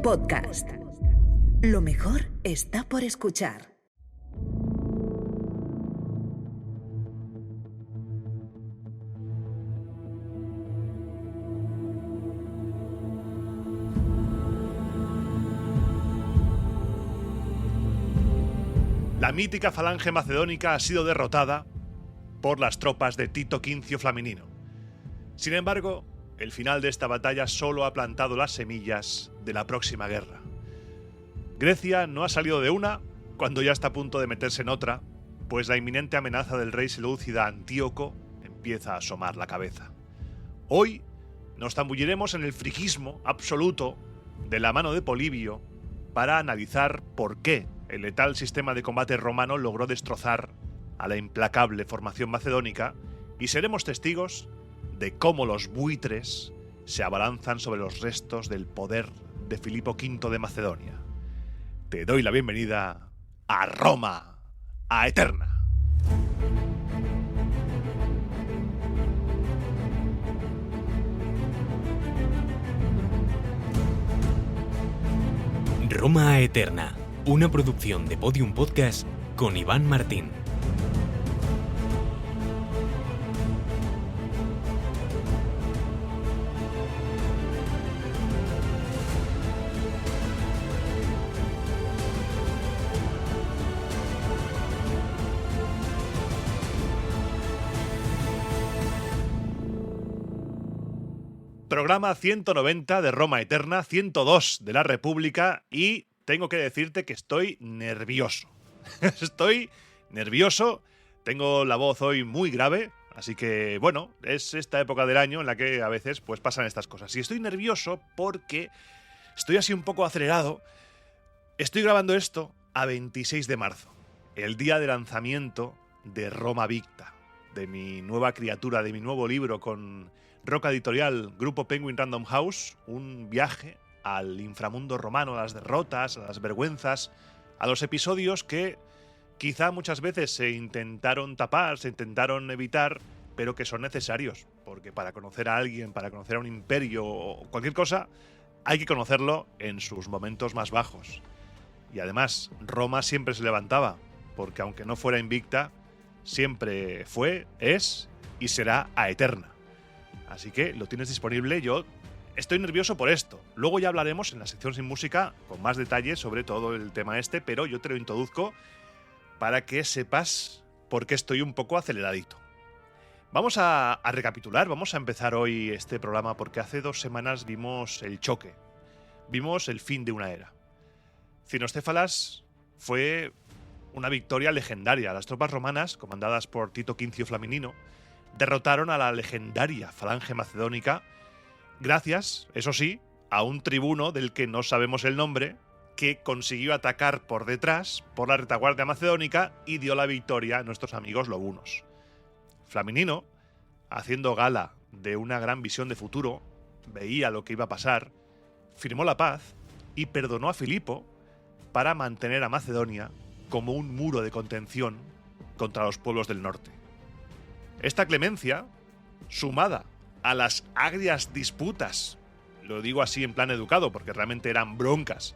Podcast. Lo mejor está por escuchar. La mítica falange macedónica ha sido derrotada por las tropas de Tito Quincio Flaminino. Sin embargo, el final de esta batalla solo ha plantado las semillas de la próxima guerra. Grecia no ha salido de una cuando ya está a punto de meterse en otra, pues la inminente amenaza del rey seleucida Antíoco empieza a asomar la cabeza. Hoy nos zambulliremos en el friquismo absoluto de la mano de Polibio para analizar por qué el letal sistema de combate romano logró destrozar a la implacable formación macedónica, y seremos testigos de cómo los buitres se abalanzan sobre los restos del poder de Filipo V de Macedonia. Te doy la bienvenida a Roma, a Eterna. Roma a Eterna, una producción de Podium Podcast con Iván Martín. Programa 190 de Roma Eterna, 102 de la República, y tengo que decirte que estoy nervioso. Estoy nervioso, tengo la voz hoy muy grave, así que bueno, es esta época del año en la que a veces pues pasan estas cosas. Y estoy nervioso porque estoy así un poco acelerado. Estoy grabando esto a 26 de marzo, el día de lanzamiento de Roma Victa, de mi nueva criatura, de mi nuevo libro con Roca Editorial, Grupo Penguin Random House, un viaje al inframundo romano, a las derrotas, a las vergüenzas, a los episodios que quizá muchas veces se intentaron tapar, se intentaron evitar, pero que son necesarios, porque para conocer a alguien, para conocer a un imperio o cualquier cosa, hay que conocerlo en sus momentos más bajos. Y además, Roma siempre se levantaba, porque aunque no fuera invicta, siempre fue, es y será a Eterna. Así que lo tienes disponible. Yo estoy nervioso por esto. Luego ya hablaremos en la sección sin música con más detalles sobre todo el tema este, pero yo te lo introduzco para que sepas por qué estoy un poco aceleradito. Vamos a recapitular, vamos a empezar hoy este programa porque hace 2 semanas vimos el choque, vimos el fin de una era. Cinostéfalas fue una victoria legendaria. Las tropas romanas, comandadas por Tito Quincio Flaminino, derrotaron a la legendaria falange macedónica gracias, eso sí, a un tribuno del que no sabemos el nombre, que consiguió atacar por detrás, por la retaguardia macedónica, y dio la victoria a nuestros amigos lobunos. Flaminino, haciendo gala de una gran visión de futuro, veía lo que iba a pasar, firmó la paz y perdonó a Filipo para mantener a Macedonia como un muro de contención contra los pueblos del norte. Esta clemencia, sumada a las agrias disputas, lo digo así en plan educado porque realmente eran broncas,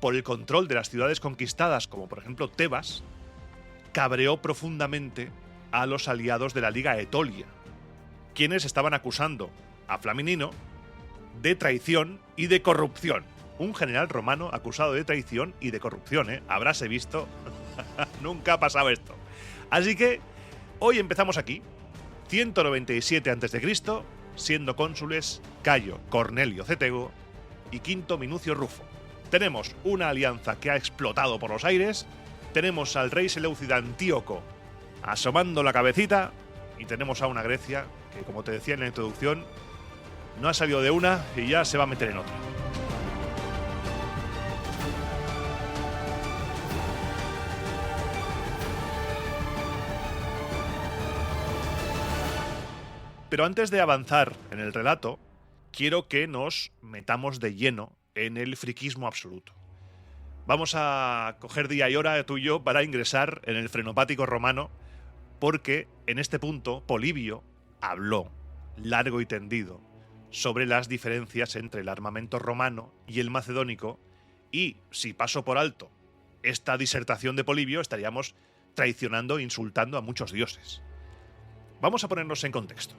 por el control de las ciudades conquistadas, como por ejemplo Tebas, cabreó profundamente a los aliados de la Liga Etolia, quienes estaban acusando a Flaminino de traición y de corrupción. Un general romano acusado de traición y de corrupción, ¿eh? Habráse visto. Nunca ha pasado esto. Así que hoy empezamos aquí, 197 a.C., siendo cónsules Cayo Cornelio Cetego y Quinto Minucio Rufo. Tenemos una alianza que ha explotado por los aires, tenemos al rey seleucida Antíoco asomando la cabecita y tenemos a una Grecia que, como te decía en la introducción, no ha salido de una y ya se va a meter en otra. Pero antes de avanzar en el relato, quiero que nos metamos de lleno en el friquismo absoluto. Vamos a coger día y hora tú y yo para ingresar en el frenopático romano, porque en este punto Polibio habló largo y tendido sobre las diferencias entre el armamento romano y el macedónico y si paso por alto esta disertación de Polibio, estaríamos traicionando e insultando a muchos dioses. Vamos a ponernos en contexto.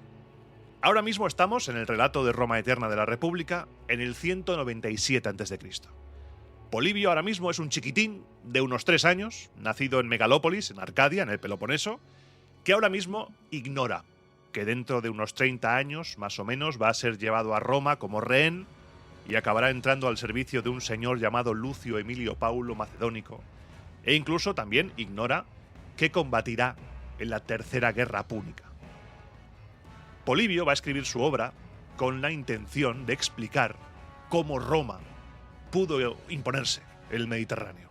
Ahora mismo estamos en el relato de Roma Eterna de la República en el 197 a.C. Polibio ahora mismo es un chiquitín de unos 3 años, nacido en Megalópolis, en Arcadia, en el Peloponeso, que ahora mismo ignora que dentro de unos 30 años, más o menos, va a ser llevado a Roma como rehén y acabará entrando al servicio de un señor llamado Lucio Emilio Paulo Macedónico, e incluso también ignora que combatirá en la Tercera Guerra Púnica. Polibio va a escribir su obra con la intención de explicar cómo Roma pudo imponerse en el Mediterráneo.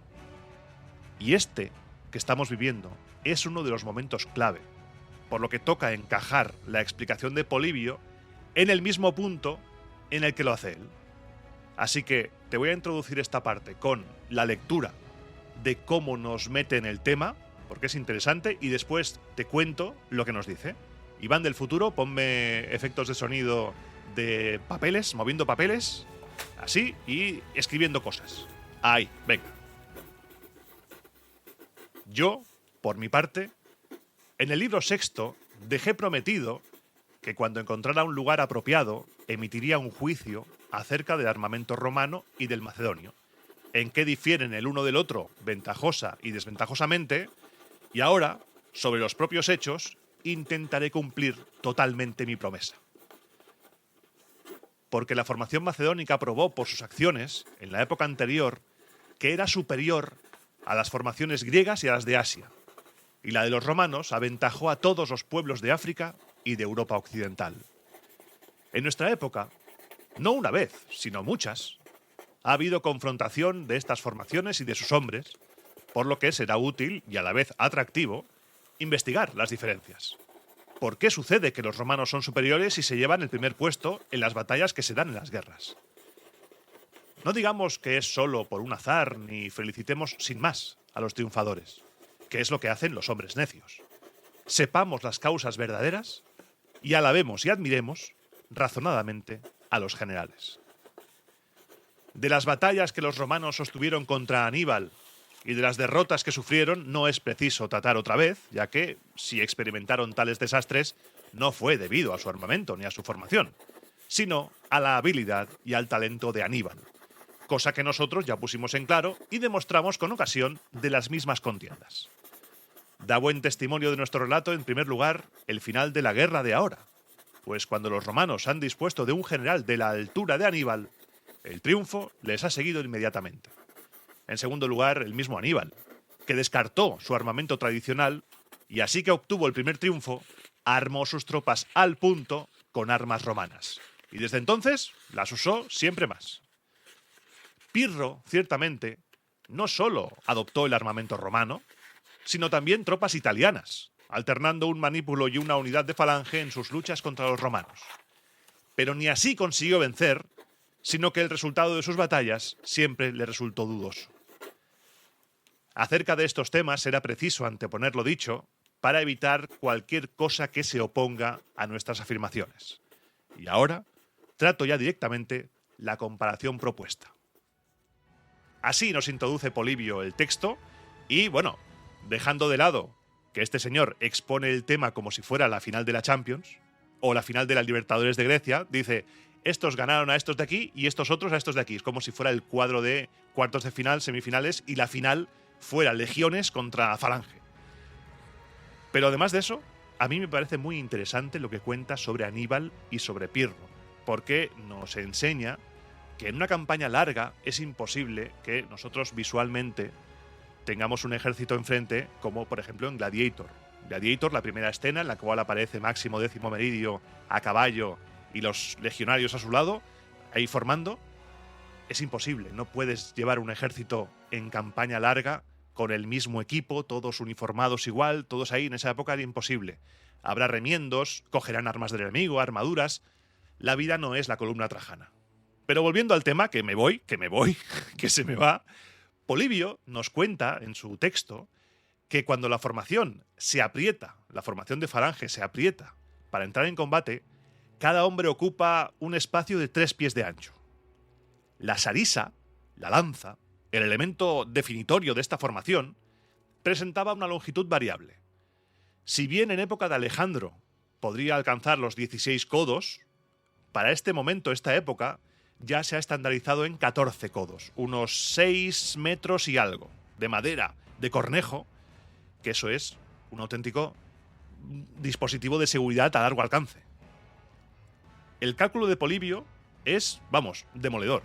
Y este que estamos viviendo es uno de los momentos clave, por lo que toca encajar la explicación de Polibio en el mismo punto en el que lo hace él. Así que te voy a introducir esta parte con la lectura de cómo nos mete en el tema, porque es interesante, y después te cuento lo que nos dice. Iván del futuro, ponme efectos de sonido de papeles, moviendo papeles, así, y escribiendo cosas. Ahí, venga. Yo, por mi parte, en el libro sexto dejé prometido que cuando encontrara un lugar apropiado emitiría un juicio acerca del armamento romano y del macedonio, en qué difieren el uno del otro ventajosa y desventajosamente, y ahora, sobre los propios hechos, intentaré cumplir totalmente mi promesa. Porque la formación macedónica probó por sus acciones, en la época anterior, que era superior a las formaciones griegas y a las de Asia, y la de los romanos aventajó a todos los pueblos de África y de Europa occidental. En nuestra época, no una vez, sino muchas, ha habido confrontación de estas formaciones y de sus hombres, por lo que será útil y a la vez atractivo investigar las diferencias. ¿Por qué sucede que los romanos son superiores y se llevan el primer puesto en las batallas que se dan en las guerras? No digamos que es solo por un azar, ni felicitemos sin más a los triunfadores, que es lo que hacen los hombres necios. Sepamos las causas verdaderas y alabemos y admiremos razonadamente a los generales. De las batallas que los romanos sostuvieron contra Aníbal y de las derrotas que sufrieron no es preciso tratar otra vez, ya que si experimentaron tales desastres no fue debido a su armamento ni a su formación, sino a la habilidad y al talento de Aníbal, cosa que nosotros ya pusimos en claro y demostramos con ocasión de las mismas contiendas. Da buen testimonio de nuestro relato, en primer lugar, el final de la guerra de ahora, pues cuando los romanos han dispuesto de un general de la altura de Aníbal, el triunfo les ha seguido inmediatamente. En segundo lugar, el mismo Aníbal, que descartó su armamento tradicional y así que obtuvo el primer triunfo, armó sus tropas al punto con armas romanas. Y desde entonces las usó siempre más. Pirro, ciertamente, no solo adoptó el armamento romano, sino también tropas italianas, alternando un manípulo y una unidad de falange en sus luchas contra los romanos. Pero ni así consiguió vencer, sino que el resultado de sus batallas siempre le resultó dudoso. Acerca de estos temas era preciso anteponer lo dicho para evitar cualquier cosa que se oponga a nuestras afirmaciones. Y ahora trato ya directamente la comparación propuesta. Así nos introduce Polibio el texto y, bueno, dejando de lado que este señor expone el tema como si fuera la final de la Champions o la final de la Libertadores de Grecia, dice: estos ganaron a estos de aquí y estos otros a estos de aquí. Es como si fuera el cuadro de cuartos de final, semifinales y la final fuera legiones contra falange. Pero además de eso, a mí me parece muy interesante lo que cuenta sobre Aníbal y sobre Pirro, porque nos enseña que en una campaña larga es imposible que nosotros visualmente tengamos un ejército enfrente, como por ejemplo en Gladiator. Gladiator, la primera escena en la cual aparece Máximo Décimo Meridio a caballo y los legionarios a su lado, ahí formando, es imposible. No puedes llevar un ejército en campaña larga con el mismo equipo, todos uniformados igual, todos ahí. En esa época era imposible. Habrá remiendos, cogerán armas del enemigo, armaduras. La vida no es la columna trajana. Pero volviendo al tema, que se me va, Polibio nos cuenta en su texto que cuando la formación se aprieta, la formación de falange se aprieta para entrar en combate, cada hombre ocupa un espacio de 3 pies de ancho. La sarisa, la lanza, el elemento definitorio de esta formación, presentaba una longitud variable. Si bien en época de Alejandro podría alcanzar los 16 codos, para este momento, esta época, ya se ha estandarizado en 14 codos, unos 6 metros y algo, de madera, de cornejo, que eso es un auténtico dispositivo de seguridad a largo alcance. El cálculo de Polibio es, vamos, demoledor.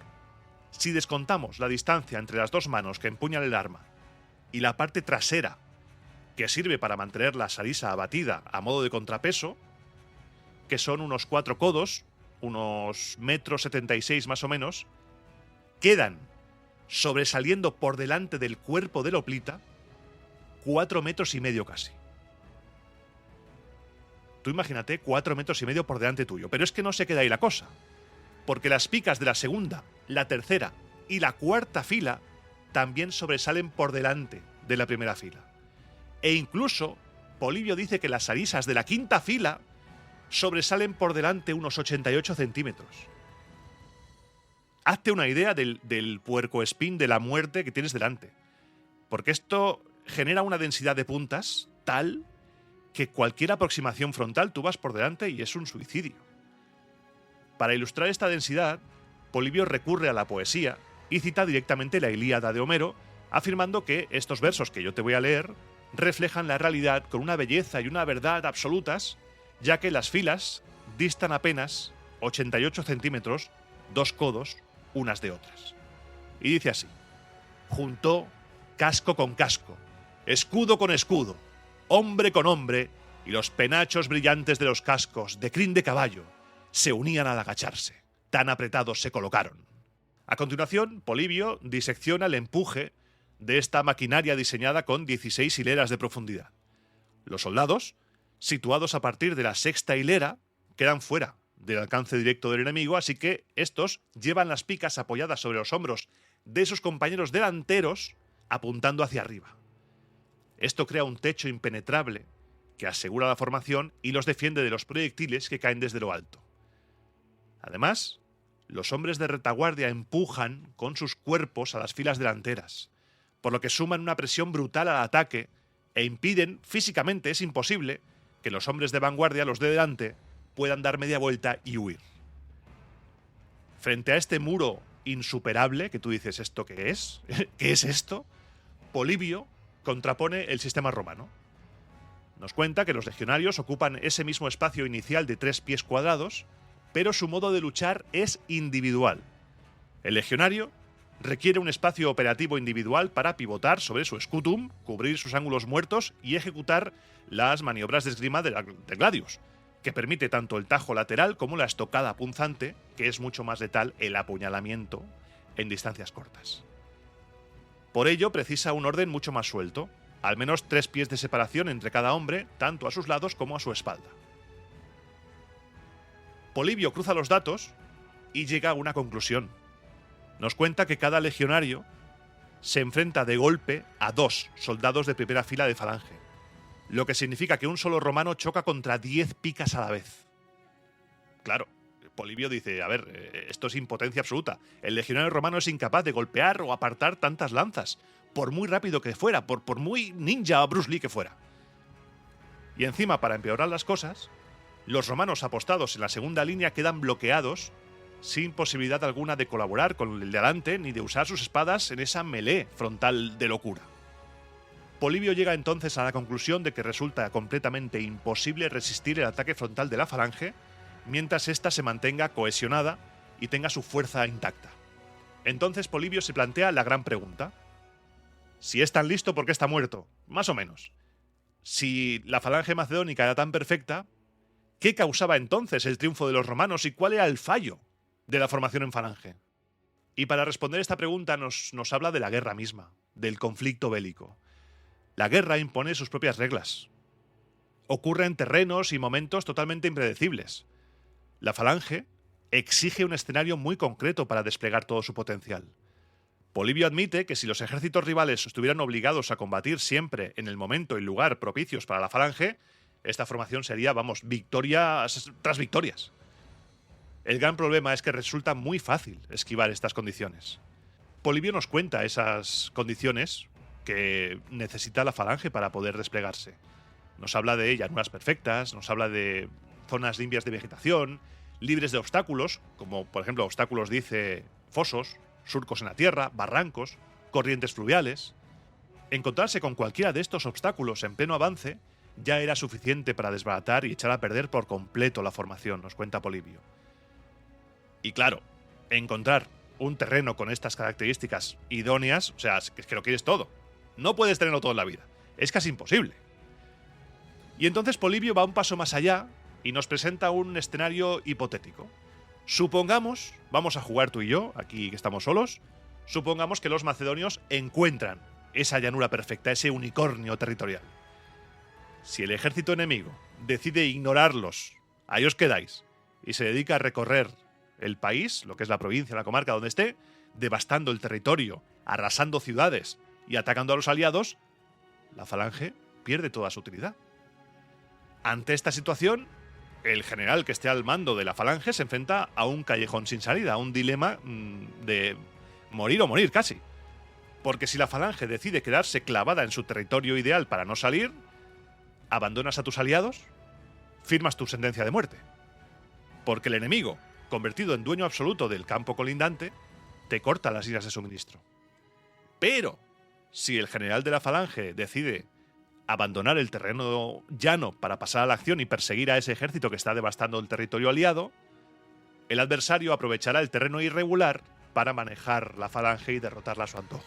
Si descontamos la distancia entre las dos manos que empuñan el arma y la parte trasera que sirve para mantener la sarisa abatida a modo de contrapeso, que son unos 4 codos, unos 1,76 m más o menos, quedan sobresaliendo por delante del cuerpo del hoplita 4,5 metros casi. Tú imagínate 4,5 metros por delante tuyo. Pero es que no se queda ahí la cosa, porque las picas de la segunda, la tercera y la cuarta fila también sobresalen por delante de la primera fila. E incluso Polibio dice que las sarisas de la quinta fila sobresalen por delante unos 88 centímetros. Hazte una idea del puercoespín de la muerte que tienes delante. Porque esto genera una densidad de puntas tal que cualquier aproximación frontal tú vas por delante y es un suicidio. Para ilustrar esta densidad, Polibio recurre a la poesía y cita directamente la Ilíada de Homero, afirmando que estos versos que yo te voy a leer reflejan la realidad con una belleza y una verdad absolutas, ya que las filas distan apenas 88 centímetros, 2 codos, unas de otras. Y dice así: juntó casco con casco, escudo con escudo, hombre con hombre, y los penachos brillantes de los cascos de crin de caballo se unían al agacharse. Tan apretados se colocaron. A continuación, Polibio disecciona el empuje de esta maquinaria diseñada con 16 hileras de profundidad. Los soldados, situados a partir de la sexta hilera, quedan fuera del alcance directo del enemigo, así que estos llevan las picas apoyadas sobre los hombros de sus compañeros delanteros, apuntando hacia arriba. Esto crea un techo impenetrable que asegura la formación y los defiende de los proyectiles que caen desde lo alto. Además, los hombres de retaguardia empujan con sus cuerpos a las filas delanteras, por lo que suman una presión brutal al ataque e impiden, físicamente es imposible, que los hombres de vanguardia, los de delante, puedan dar media vuelta y huir. Frente a este muro insuperable, que tú dices, ¿esto qué es? ¿Qué es esto? Polibio contrapone el sistema romano. Nos cuenta que los legionarios ocupan ese mismo espacio inicial de 3 pies cuadrados, pero su modo de luchar es individual. El legionario requiere un espacio operativo individual para pivotar sobre su scutum, cubrir sus ángulos muertos y ejecutar las maniobras de esgrima de gladius, que permite tanto el tajo lateral como la estocada punzante, que es mucho más letal el apuñalamiento en distancias cortas. Por ello precisa un orden mucho más suelto, al menos 3 pies de separación entre cada hombre, tanto a sus lados como a su espalda. Polibio cruza los datos y llega a una conclusión. Nos cuenta que cada legionario se enfrenta de golpe a 2 soldados de primera fila de falange, lo que significa que un solo romano choca contra 10 picas a la vez. Claro, Polibio dice, a ver, esto es impotencia absoluta. El legionario romano es incapaz de golpear o apartar tantas lanzas, por muy rápido que fuera, por muy ninja o Bruce Lee que fuera. Y encima, para empeorar las cosas, los romanos apostados en la segunda línea quedan bloqueados sin posibilidad alguna de colaborar con el de adelante ni de usar sus espadas en esa melee frontal de locura. Polibio llega entonces a la conclusión de que resulta completamente imposible resistir el ataque frontal de la falange mientras ésta se mantenga cohesionada y tenga su fuerza intacta. Entonces Polibio se plantea la gran pregunta. Si es tan listo, ¿por qué está muerto? Más o menos. Si la falange macedónica era tan perfecta, ¿qué causaba entonces el triunfo de los romanos y cuál era el fallo de la formación en falange? Y para responder esta pregunta nos habla de la guerra misma, del conflicto bélico. La guerra impone sus propias reglas. Ocurre en terrenos y momentos totalmente impredecibles. La falange exige un escenario muy concreto para desplegar todo su potencial. Polibio admite que si los ejércitos rivales estuvieran obligados a combatir siempre en el momento y lugar propicios para la falange, esta formación sería, victorias tras victorias. El gran problema es que resulta muy fácil esquivar estas condiciones. Polibio nos cuenta esas condiciones que necesita la falange para poder desplegarse. Nos habla de llanuras perfectas, nos habla de zonas limpias de vegetación, libres de obstáculos, como por ejemplo obstáculos, dice, fosos, surcos en la tierra, barrancos, corrientes fluviales. Encontrarse con cualquiera de estos obstáculos en pleno avance ya era suficiente para desbaratar y echar a perder por completo la formación, nos cuenta Polibio. Y claro, encontrar un terreno con estas características idóneas, o sea, es que lo quieres todo. No puedes tenerlo todo en la vida. Es casi imposible. Y entonces Polibio va un paso más allá y nos presenta un escenario hipotético. Supongamos, vamos a jugar tú y yo, aquí que estamos solos, supongamos que los macedonios encuentran esa llanura perfecta, ese unicornio territorial. Si el ejército enemigo decide ignorarlos, ahí os quedáis, y se dedica a recorrer el país, lo que es la provincia, la comarca donde esté, devastando el territorio, arrasando ciudades y atacando a los aliados, la falange pierde toda su utilidad. Ante esta situación, el general que esté al mando de la falange se enfrenta a un callejón sin salida, a un dilema de morir o morir casi. Porque si la falange decide quedarse clavada en su territorio ideal para no salir, abandonas a tus aliados, firmas tu sentencia de muerte. Porque el enemigo, convertido en dueño absoluto del campo colindante, te corta las líneas de suministro. Pero si el general de la falange decide abandonar el terreno llano para pasar a la acción y perseguir a ese ejército que está devastando el territorio aliado, el adversario aprovechará el terreno irregular para manejar la falange y derrotarla a su antojo.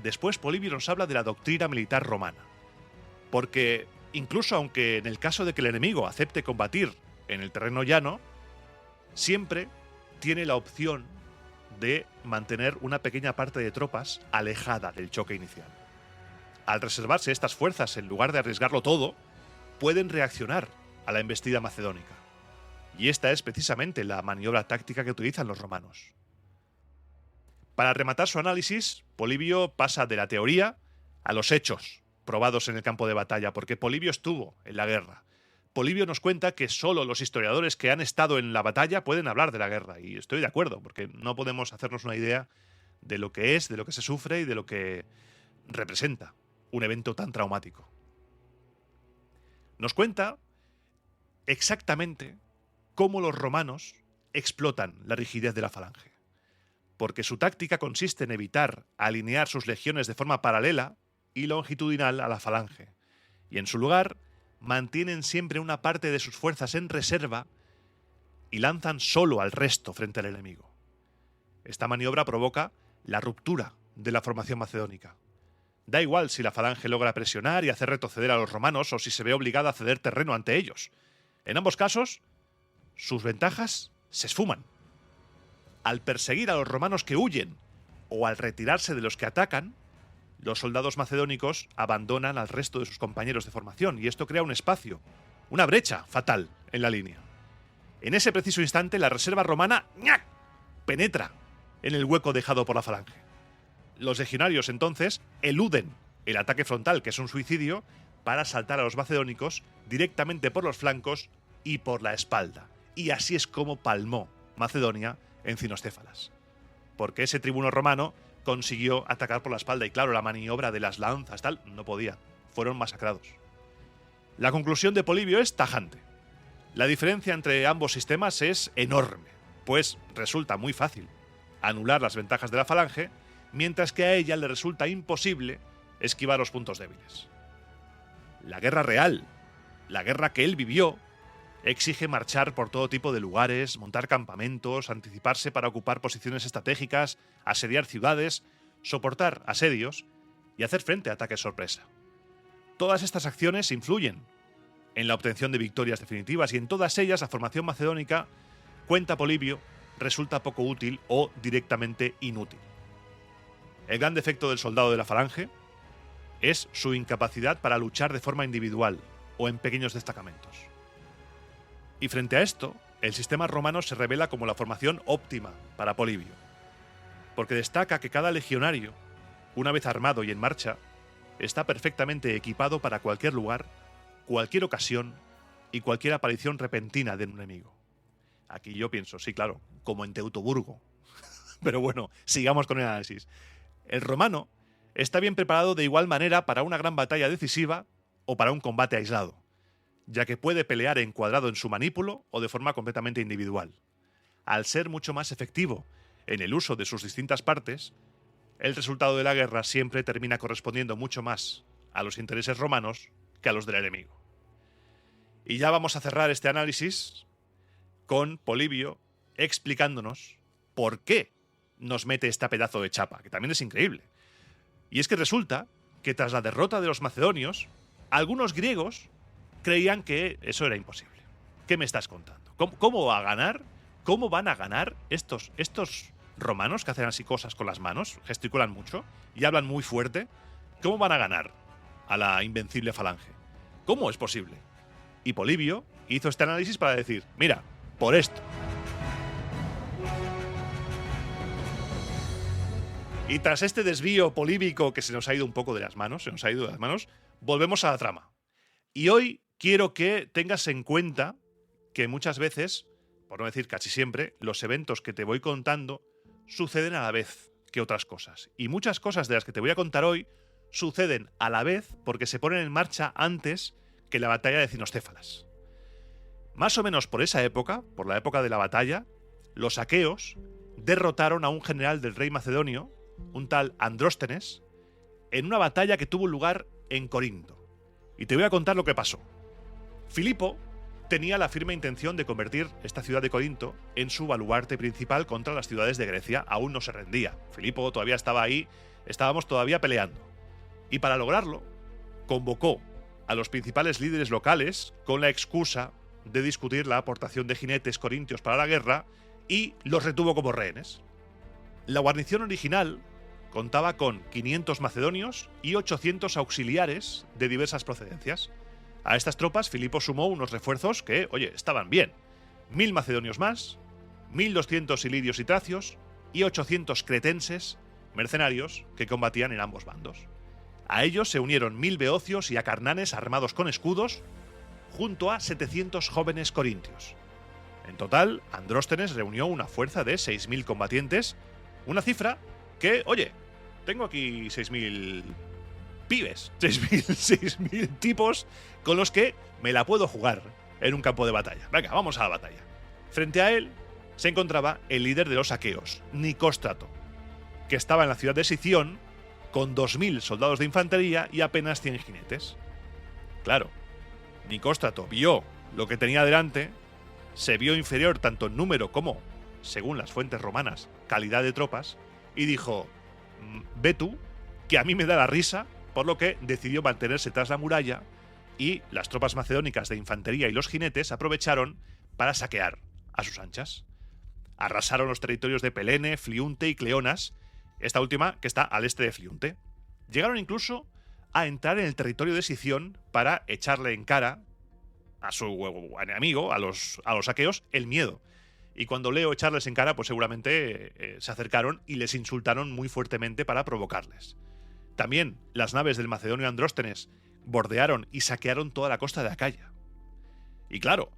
Después Polibio nos habla de la doctrina militar romana, porque incluso aunque en el caso de que el enemigo acepte combatir en el terreno llano, siempre tiene la opción de mantener una pequeña parte de tropas alejada del choque inicial. Al reservarse estas fuerzas en lugar de arriesgarlo todo, pueden reaccionar a la embestida macedónica. Y esta es precisamente la maniobra táctica que utilizan los romanos. Para rematar su análisis, Polibio pasa de la teoría a los hechos probados en el campo de batalla, porque Polibio estuvo en la guerra. Polibio nos cuenta que solo los historiadores que han estado en la batalla pueden hablar de la guerra, y estoy de acuerdo, porque no podemos hacernos una idea de lo que es, de lo que se sufre y de lo que representa un evento tan traumático. Nos cuenta exactamente cómo los romanos explotan la rigidez de la falange, porque su táctica consiste en evitar alinear sus legiones de forma paralela y longitudinal a la falange, y en su lugar mantienen siempre una parte de sus fuerzas en reserva y lanzan solo al resto frente al enemigo. Esta maniobra provoca la ruptura de la formación macedónica. Da igual si la falange logra presionar y hacer retroceder a los romanos o si se ve obligada a ceder terreno ante ellos. En ambos casos, sus ventajas se esfuman. Al perseguir a los romanos que huyen o al retirarse de los que atacan, los soldados macedónicos abandonan al resto de sus compañeros de formación y esto crea un espacio, una brecha fatal en la línea. En ese preciso instante, la reserva romana ¡ñac!, penetra en el hueco dejado por la falange. Los legionarios entonces eluden el ataque frontal, que es un suicidio, para asaltar a los macedónicos directamente por los flancos y por la espalda. Y así es como palmó Macedonia en Cinostéfalas. Porque ese tribuno romano consiguió atacar por la espalda y claro, la maniobra de las lanzas tal, no podía. Fueron masacrados. La conclusión de Polibio es tajante. La diferencia entre ambos sistemas es enorme, pues resulta muy fácil anular las ventajas de la falange, mientras que a ella le resulta imposible esquivar los puntos débiles. La guerra real, la guerra que él vivió, exige marchar por todo tipo de lugares, montar campamentos, anticiparse para ocupar posiciones estratégicas, asediar ciudades, soportar asedios y hacer frente a ataques sorpresa. Todas estas acciones influyen en la obtención de victorias definitivas y en todas ellas la formación macedónica, cuenta Polibio, resulta poco útil o directamente inútil. El gran defecto del soldado de la falange es su incapacidad para luchar de forma individual o en pequeños destacamentos. Y frente a esto, el sistema romano se revela como la formación óptima para Polibio, porque destaca que cada legionario, una vez armado y en marcha, está perfectamente equipado para cualquier lugar, cualquier ocasión y cualquier aparición repentina de un enemigo. Aquí yo pienso, sí, claro, como en Teutoburgo, Pero bueno, sigamos con el análisis. El romano está bien preparado de igual manera para una gran batalla decisiva o para un combate aislado, ya que puede pelear encuadrado en su manípulo o de forma completamente individual. Al ser mucho más efectivo en el uso de sus distintas partes, el resultado de la guerra siempre termina correspondiendo mucho más a los intereses romanos que a los del enemigo. Y ya vamos a cerrar este análisis con Polibio explicándonos por qué nos mete esta pedazo de chapa, que también es increíble. Y es que resulta que tras la derrota de los macedonios, algunos griegos creían que eso era imposible. ¿Qué me estás contando? ¿Cómo va a ganar? ¿Cómo van a ganar estos romanos que hacen así cosas con las manos, gesticulan mucho y hablan muy fuerte? ¿Cómo van a ganar a la invencible falange? ¿Cómo es posible? Y Polibio hizo este análisis para decir, mira, por esto. Y tras este desvío políbico que se nos ha ido un poco de las manos, volvemos a la trama. Y hoy quiero que tengas en cuenta que muchas veces, por no decir casi siempre, los eventos que te voy contando suceden a la vez que otras cosas. Y muchas cosas de las que te voy a contar hoy suceden a la vez porque se ponen en marcha antes que la batalla de Cinostéfalas. Más o menos por esa época, por la época de la batalla, los aqueos derrotaron a un general del rey macedonio, un tal Andróstenes, en una batalla que tuvo lugar en Corinto. Y te voy a contar lo que pasó. Filipo tenía la firme intención de convertir esta ciudad de Corinto en su baluarte principal contra las ciudades de Grecia. Aún no se rendía. Filipo todavía estaba ahí, estábamos todavía peleando. Y para lograrlo, convocó a los principales líderes locales con la excusa de discutir la aportación de jinetes corintios para la guerra y los retuvo como rehenes. La guarnición original contaba con 500 macedonios y 800 auxiliares de diversas procedencias. A estas tropas Filipo sumó unos refuerzos que, oye, estaban bien. 1000 macedonios más, 1200 ilirios y tracios y 800 cretenses, mercenarios, que combatían en ambos bandos. A ellos se unieron 1000 beocios y acarnanes armados con escudos, junto a 700 jóvenes corintios. En total, Andróstenes reunió una fuerza de 6000 combatientes, una cifra que, oye, tengo aquí 6000 pibes, 6000 tipos con los que me la puedo jugar en un campo de batalla. Venga, vamos a la batalla. Frente a él se encontraba el líder de los aqueos, Nicóstrato, que estaba en la ciudad de Sición con 2000 soldados de infantería y apenas 100 jinetes. Claro, Nicóstrato vio lo que tenía delante, se vio inferior tanto en número como, según las fuentes romanas, calidad de tropas, y dijo, ve tú, que a mí me da la risa, por lo que decidió mantenerse tras la muralla y las tropas macedónicas de infantería y los jinetes aprovecharon para saquear a sus anchas. Arrasaron los territorios de Pelene, Fliunte y Cleonas, esta última que está al este de Fliunte. Llegaron incluso a entrar en el territorio de Sición para echarle en cara a su enemigo, a los aqueos, el miedo. Y cuando leo echarles en cara, pues seguramente se acercaron y les insultaron muy fuertemente para provocarles. También las naves del macedonio Andróstenes bordearon y saquearon toda la costa de Acaya. Y claro,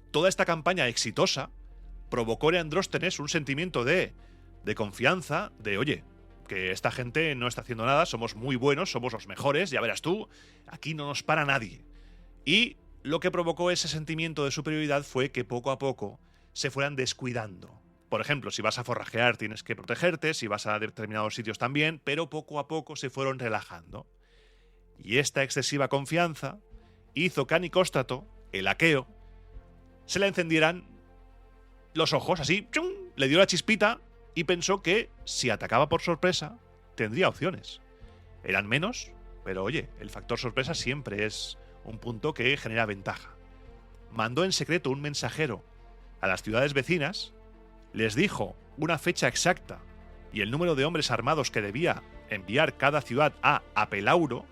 toda esta campaña exitosa provocó en Andróstenes un sentimiento de confianza, de oye, que esta gente no está haciendo nada, somos muy buenos, somos los mejores, ya verás tú, aquí no nos para nadie. Y lo que provocó ese sentimiento de superioridad fue que poco a poco se fueran descuidando. Por ejemplo, si vas a forrajear tienes que protegerte, si vas a determinados sitios también, pero poco a poco se fueron relajando. Y esta excesiva confianza hizo que a Nicóstrato, el aqueo, se le encendieran los ojos, así, ¡chum!, le dio la chispita y pensó que si atacaba por sorpresa tendría opciones. Eran menos, pero oye, el factor sorpresa siempre es un punto que genera ventaja. Mandó en secreto un mensajero a las ciudades vecinas, les dijo una fecha exacta y el número de hombres armados que debía enviar cada ciudad a Apelauro,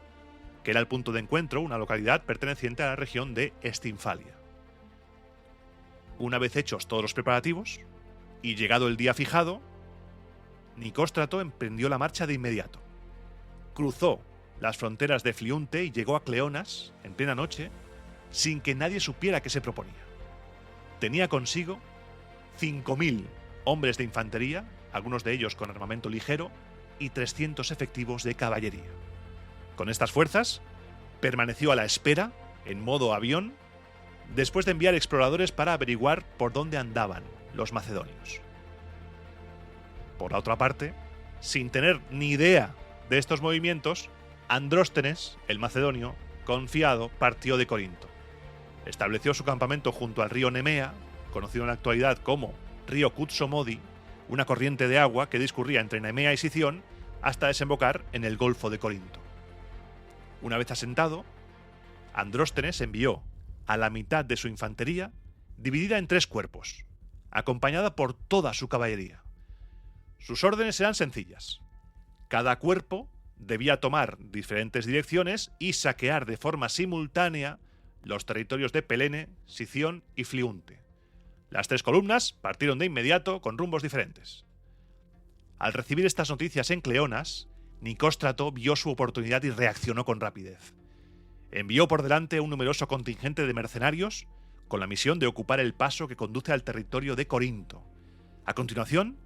que era el punto de encuentro, una localidad perteneciente a la región de Estinfalia. Una vez hechos todos los preparativos y llegado el día fijado, Nicóstrato emprendió la marcha de inmediato. Cruzó las fronteras de Fliunte y llegó a Cleonas en plena noche sin que nadie supiera qué se proponía. Tenía consigo 5000 hombres de infantería, algunos de ellos con armamento ligero, y 300 efectivos de caballería. Con estas fuerzas, permaneció a la espera, en modo avión, después de enviar exploradores para averiguar por dónde andaban los macedonios. Por la otra parte, sin tener ni idea de estos movimientos, Andróstenes, el macedonio, confiado, partió de Corinto. Estableció su campamento junto al río Nemea, conocido en la actualidad como río Kutsomodi, una corriente de agua que discurría entre Nemea y Sición hasta desembocar en el Golfo de Corinto. Una vez asentado, Andróstenes envió a la mitad de su infantería, dividida en 3 cuerpos, acompañada por toda su caballería. Sus órdenes eran sencillas. Cada cuerpo debía tomar diferentes direcciones y saquear de forma simultánea los territorios de Pelene, Sición y Fliunte. Las 3 columnas partieron de inmediato con rumbos diferentes. Al recibir estas noticias en Cleonas, Nicóstrato vio su oportunidad y reaccionó con rapidez. Envió por delante un numeroso contingente de mercenarios con la misión de ocupar el paso que conduce al territorio de Corinto. A continuación,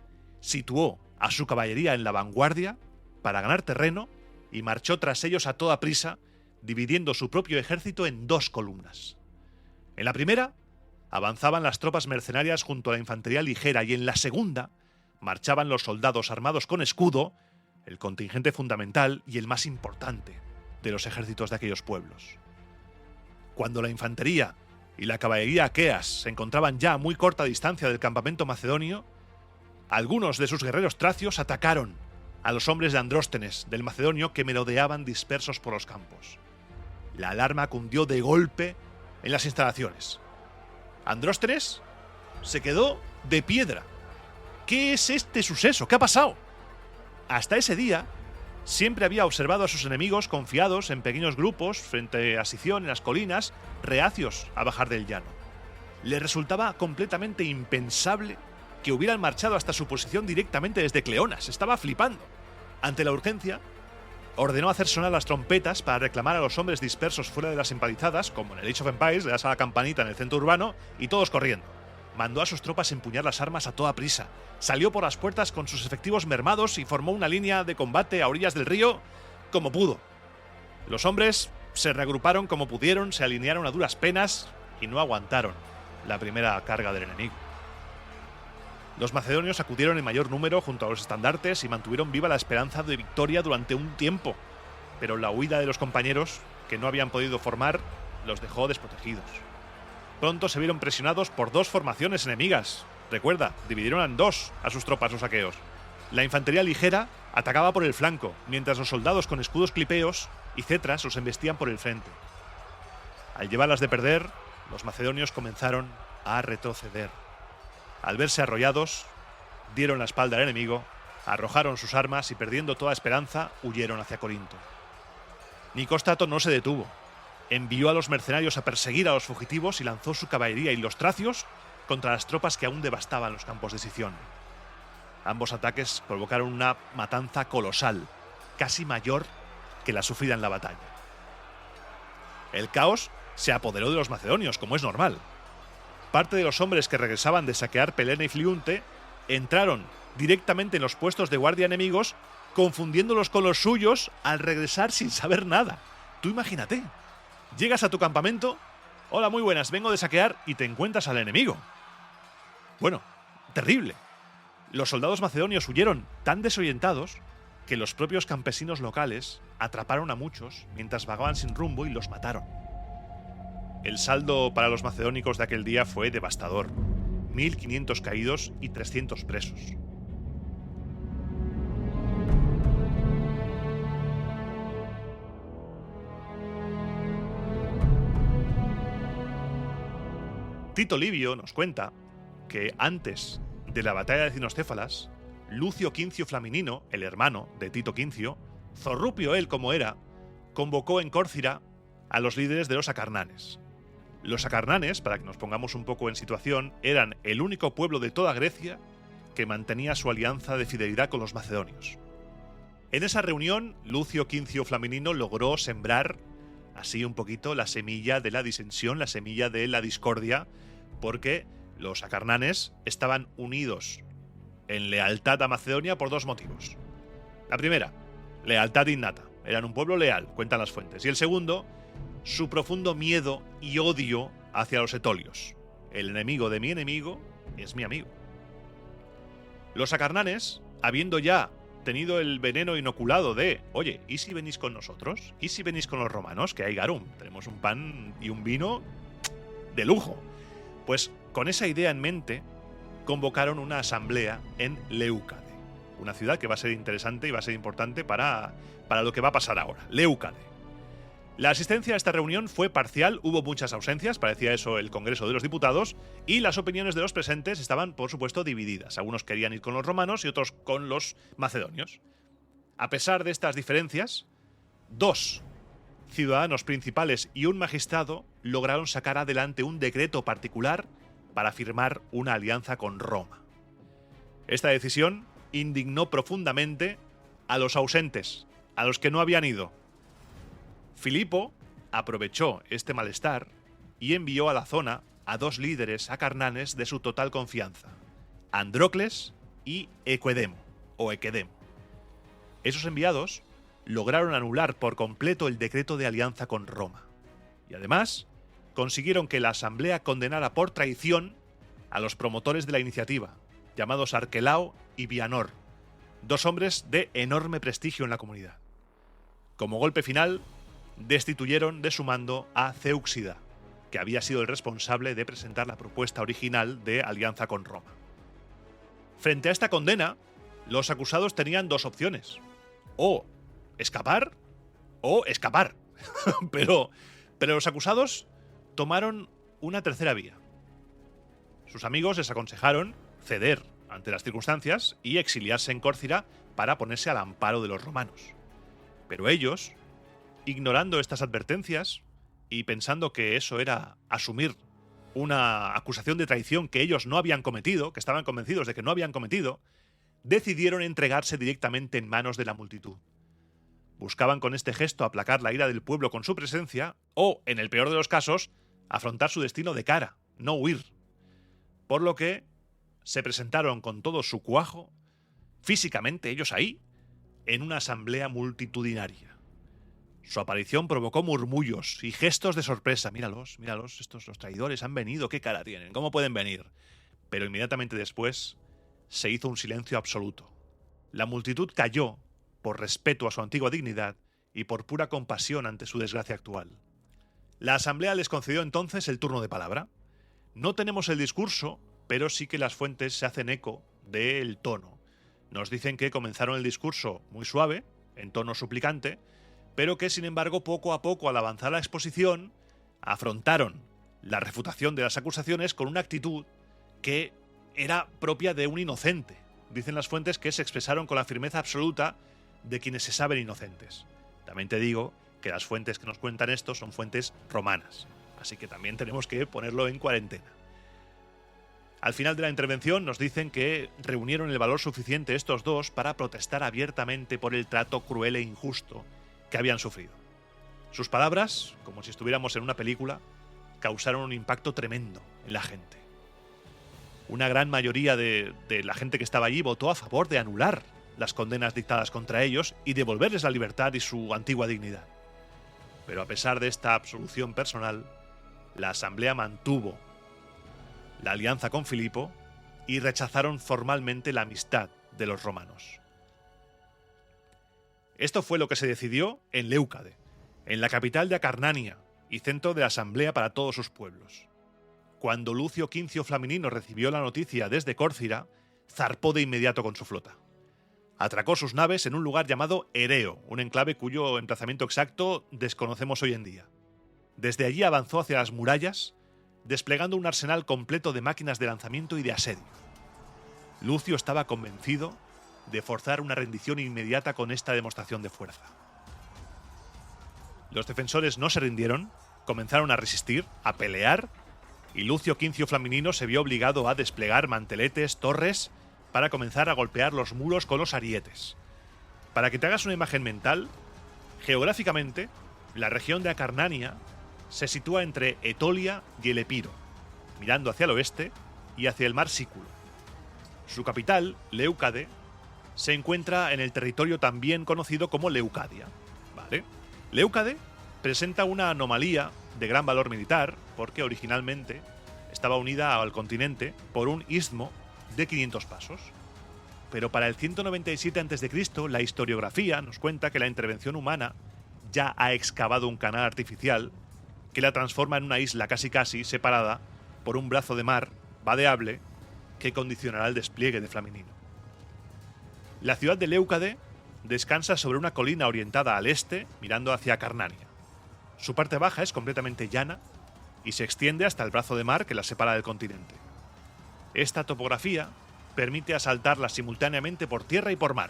situó a su caballería en la vanguardia para ganar terreno y marchó tras ellos a toda prisa, dividiendo su propio ejército en 2 columnas. En la primera, avanzaban las tropas mercenarias junto a la infantería ligera y en la segunda marchaban los soldados armados con escudo, el contingente fundamental y el más importante de los ejércitos de aquellos pueblos. Cuando la infantería y la caballería aqueas se encontraban ya a muy corta distancia del campamento macedonio, algunos de sus guerreros tracios atacaron a los hombres de Andróstenes, del macedonio, que merodeaban dispersos por los campos. La alarma cundió de golpe en las instalaciones. Andróstenes se quedó de piedra. ¿Qué es este suceso? ¿Qué ha pasado? Hasta ese día, siempre había observado a sus enemigos confiados en pequeños grupos frente a Sición en las colinas, reacios a bajar del llano. Le resultaba completamente impensable que hubieran marchado hasta su posición directamente desde Cleonas. Estaba flipando. Ante la urgencia, ordenó hacer sonar las trompetas para reclamar a los hombres dispersos fuera de las empalizadas, como en el Age of Empires, le das a la campanita en el centro urbano, y todos corriendo. Mandó a sus tropas empuñar las armas a toda prisa. Salió por las puertas con sus efectivos mermados y formó una línea de combate a orillas del río como pudo. Los hombres se reagruparon como pudieron, se alinearon a duras penas y no aguantaron la primera carga del enemigo. Los macedonios acudieron en mayor número junto a los estandartes y mantuvieron viva la esperanza de victoria durante un tiempo, pero la huida de los compañeros, que no habían podido formar, los dejó desprotegidos. Pronto se vieron presionados por 2 formaciones enemigas. Recuerda, dividieron en 2 a sus tropas los aqueos. La infantería ligera atacaba por el flanco, mientras los soldados con escudos clipeos y cetras los embestían por el frente. Al llevarlas de perder, los macedonios comenzaron a retroceder. Al verse arrollados, dieron la espalda al enemigo, arrojaron sus armas y, perdiendo toda esperanza, huyeron hacia Corinto. Nicóstrato no se detuvo. Envió a los mercenarios a perseguir a los fugitivos y lanzó su caballería y los tracios contra las tropas que aún devastaban los campos de Sición. Ambos ataques provocaron una matanza colosal, casi mayor que la sufrida en la batalla. El caos se apoderó de los macedonios, como es normal. Parte de los hombres que regresaban de saquear Pelene y Fliunte entraron directamente en los puestos de guardia enemigos, confundiéndolos con los suyos al regresar sin saber nada. Tú imagínate, llegas a tu campamento, hola, muy buenas, vengo de saquear, y te encuentras al enemigo. Bueno, terrible. Los soldados macedonios huyeron tan desorientados que los propios campesinos locales atraparon a muchos mientras vagaban sin rumbo y los mataron. El saldo para los macedónicos de aquel día fue devastador: 1500 caídos y 300 presos. Tito Livio nos cuenta que antes de la batalla de Cinostéfalas, Lucio Quincio Flaminino, el hermano de Tito Quincio, zorrupio él como era, convocó en Córcira a los líderes de los acarnanes. Los acarnanes, para que nos pongamos un poco en situación, eran el único pueblo de toda Grecia que mantenía su alianza de fidelidad con los macedonios. En esa reunión, Lucio Quincio Flaminino logró sembrar así un poquito la semilla de la disensión, la semilla de la discordia, porque los acarnanes estaban unidos en lealtad a Macedonia por 2 motivos. La primera, lealtad innata. Eran un pueblo leal, cuentan las fuentes. Y el segundo, su profundo miedo y odio hacia los etolios. El enemigo de mi enemigo es mi amigo. Los acarnanes, habiendo ya tenido el veneno inoculado de, oye, ¿y si venís con nosotros? ¿Y si venís con los romanos? Que hay garum, tenemos un pan y un vino de lujo. Pues con esa idea en mente, convocaron una asamblea en Leucade, una ciudad que va a ser interesante y va a ser importante para lo que va a pasar ahora, Leucade. La asistencia a esta reunión fue parcial, hubo muchas ausencias, parecía eso el Congreso de los Diputados, y las opiniones de los presentes estaban, por supuesto, divididas. Algunos querían ir con los romanos y otros con los macedonios. A pesar de estas diferencias, 2 ciudadanos principales y un magistrado lograron sacar adelante un decreto particular para firmar una alianza con Roma. Esta decisión indignó profundamente a los ausentes, a los que no habían ido. Filipo aprovechó este malestar y envió a la zona a 2 líderes acarnanes de su total confianza, Andrócles y Equedemo. Esos enviados lograron anular por completo el decreto de alianza con Roma. Y además, consiguieron que la asamblea condenara por traición a los promotores de la iniciativa, llamados Arquelao y Bianor, 2 hombres de enorme prestigio en la comunidad. Como golpe final, destituyeron de su mando a Céuxida, que había sido el responsable de presentar la propuesta original de alianza con Roma. Frente a esta condena, los acusados tenían 2 opciones: o escapar o escapar. pero los acusados tomaron una tercera vía. Sus amigos les aconsejaron ceder ante las circunstancias y exiliarse en Córcira para ponerse al amparo de los romanos. Pero ellos, ignorando estas advertencias y pensando que eso era asumir una acusación de traición que ellos no habían cometido, que estaban convencidos de que no habían cometido, decidieron entregarse directamente en manos de la multitud. Buscaban con este gesto aplacar la ira del pueblo con su presencia o, en el peor de los casos, afrontar su destino de cara, no huir. Por lo que se presentaron con todo su cuajo, físicamente ellos ahí, en una asamblea multitudinaria. Su aparición provocó murmullos y gestos de sorpresa. Míralos, estos los traidores han venido, qué cara tienen, ¿cómo pueden venir? Pero inmediatamente después se hizo un silencio absoluto. La multitud calló por respeto a su antigua dignidad y por pura compasión ante su desgracia actual. La asamblea les concedió entonces el turno de palabra. No tenemos el discurso, pero sí que las fuentes se hacen eco del tono. Nos dicen que comenzaron el discurso muy suave, en tono suplicante, pero que, sin embargo, poco a poco, al avanzar la exposición, afrontaron la refutación de las acusaciones con una actitud que era propia de un inocente. Dicen las fuentes que se expresaron con la firmeza absoluta de quienes se saben inocentes. También te digo que las fuentes que nos cuentan esto son fuentes romanas, así que también tenemos que ponerlo en cuarentena. Al final de la intervención nos dicen que reunieron el valor suficiente estos 2 para protestar abiertamente por el trato cruel e injusto que habían sufrido. Sus palabras, como si estuviéramos en una película, causaron un impacto tremendo en la gente. Una gran mayoría de la gente que estaba allí votó a favor de anular las condenas dictadas contra ellos y devolverles la libertad y su antigua dignidad. Pero a pesar de esta absolución personal, la asamblea mantuvo la alianza con Filipo y rechazaron formalmente la amistad de los romanos. Esto fue lo que se decidió en Leucade, en la capital de Acarnania y centro de la asamblea para todos sus pueblos. Cuando Lucio Quincio Flaminino recibió la noticia desde Córcira, zarpó de inmediato con su flota. Atracó sus naves en un lugar llamado Ereo, un enclave cuyo emplazamiento exacto desconocemos hoy en día. Desde allí avanzó hacia las murallas, desplegando un arsenal completo de máquinas de lanzamiento y de asedio. Lucio estaba convencido de forzar una rendición inmediata con esta demostración de fuerza. Los defensores no se rindieron, comenzaron a resistir, a pelear, y Lucio Quincio Flaminino se vio obligado a desplegar manteletes, torres, para comenzar a golpear los muros con los arietes. Para que te hagas una imagen mental, geográficamente, la región de Acarnania se sitúa entre Etolia y el Epiro, mirando hacia el oeste y hacia el mar Sículo. Su capital, Leucade, se encuentra en el territorio también conocido como Leucadia. ¿Vale? Leucade presenta una anomalía de gran valor militar porque originalmente estaba unida al continente por un istmo de 500 pasos. Pero para el 197 a.C., la historiografía nos cuenta que la intervención humana ya ha excavado un canal artificial que la transforma en una isla casi separada por un brazo de mar vadeable que condicionará el despliegue de Flaminino. La ciudad de Leucade descansa sobre una colina orientada al este, mirando hacia Acarnania. Su parte baja es completamente llana y se extiende hasta el brazo de mar que la separa del continente. Esta topografía permite asaltarla simultáneamente por tierra y por mar.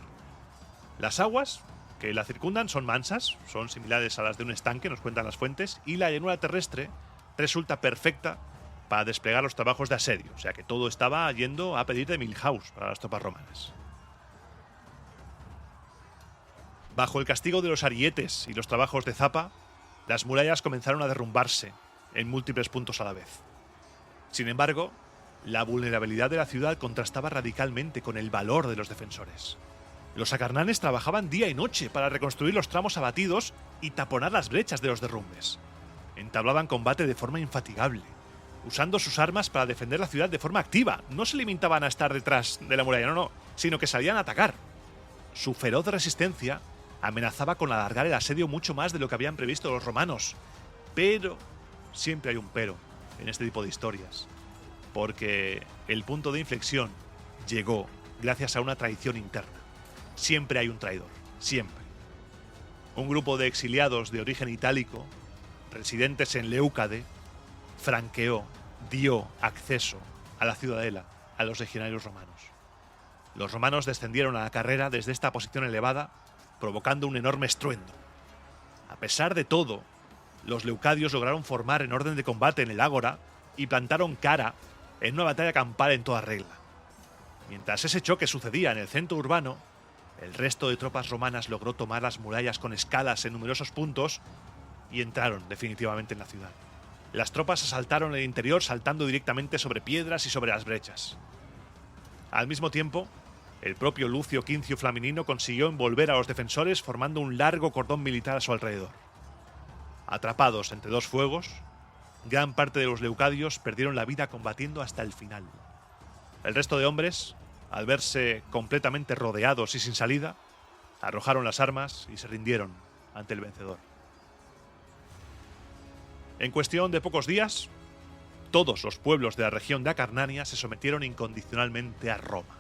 Las aguas que la circundan son mansas, son similares a las de un estanque, nos cuentan las fuentes, y la llanura terrestre resulta perfecta para desplegar los trabajos de asedio, o sea que todo estaba yendo a pedir de Milhouse para las tropas romanas. Bajo el castigo de los arietes y los trabajos de zapa, las murallas comenzaron a derrumbarse en múltiples puntos a la vez. Sin embargo, la vulnerabilidad de la ciudad contrastaba radicalmente con el valor de los defensores. Los acarnanes trabajaban día y noche para reconstruir los tramos abatidos y taponar las brechas de los derrumbes. Entablaban combate de forma infatigable, usando sus armas para defender la ciudad de forma activa. No se limitaban a estar detrás de la muralla, no, sino que salían a atacar. Su feroz resistencia amenazaba con alargar el asedio mucho más de lo que habían previsto los romanos. Pero siempre hay un pero en este tipo de historias, porque el punto de inflexión llegó gracias a una traición interna. Siempre hay un traidor, siempre. Un grupo de exiliados de origen itálico, residentes en Leucade, franqueó, dio acceso a la ciudadela a los legionarios romanos. Los romanos descendieron a la carrera desde esta posición elevada, provocando un enorme estruendo. A pesar de todo, los leucadios lograron formar en orden de combate en el ágora y plantaron cara en una batalla campal en toda regla. Mientras ese choque sucedía en el centro urbano, el resto de tropas romanas logró tomar las murallas con escalas en numerosos puntos y entraron definitivamente en la ciudad. Las tropas asaltaron el interior saltando directamente sobre piedras y sobre las brechas. Al mismo tiempo, el propio Lucio Quincio Flaminino consiguió envolver a los defensores formando un largo cordón militar a su alrededor. Atrapados entre dos fuegos, gran parte de los leucadios perdieron la vida combatiendo hasta el final. El resto de hombres, al verse completamente rodeados y sin salida, arrojaron las armas y se rindieron ante el vencedor. En cuestión de pocos días, todos los pueblos de la región de Acarnania se sometieron incondicionalmente a Roma.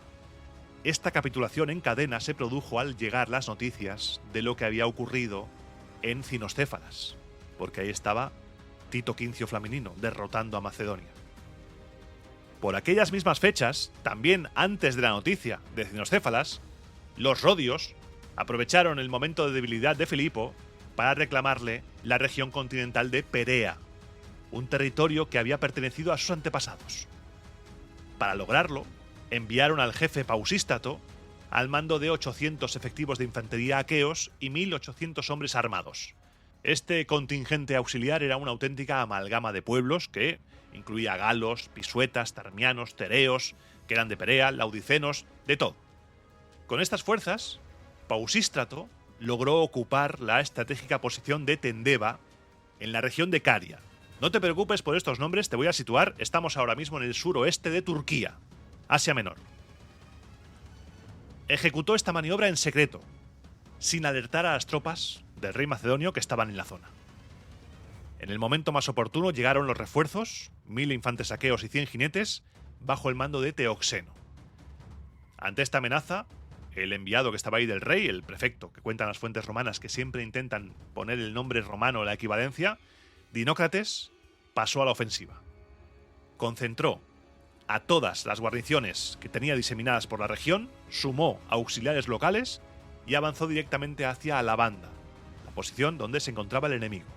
Esta capitulación en cadena se produjo al llegar las noticias de lo que había ocurrido en Cinostéfalas, porque ahí estaba Tito Quincio Flaminino derrotando a Macedonia. Por aquellas mismas fechas, también antes de la noticia de Cinostéfalas, los rodios aprovecharon el momento de debilidad de Filipo para reclamarle la región continental de Perea, un territorio que había pertenecido a sus antepasados. Para lograrlo, enviaron al jefe Pausístrato al mando de 800 efectivos de infantería aqueos y 1.800 hombres armados. Este contingente auxiliar era una auténtica amalgama de pueblos que incluía galos, pisuetas, tarmianos, tereos, que eran de Perea, laudicenos, de todo. Con estas fuerzas, Pausístrato logró ocupar la estratégica posición de Tendeba en la región de Caria. No te preocupes por estos nombres, te voy a situar. Estamos ahora mismo en el suroeste de Turquía, Asia Menor. Ejecutó esta maniobra en secreto, sin alertar a las tropas del rey macedonio que estaban en la zona. En el momento más oportuno llegaron los refuerzos, 1000 infantes aqueos y 100 jinetes, bajo el mando de Teoxeno. Ante esta amenaza, el enviado que estaba ahí del rey, el prefecto, que cuentan las fuentes romanas que siempre intentan poner el nombre romano a la equivalencia, Dinócrates, pasó a la ofensiva. Concentró a todas las guarniciones que tenía diseminadas por la región, sumó auxiliares locales y avanzó directamente hacia Alabanda, la posición donde se encontraba el enemigo.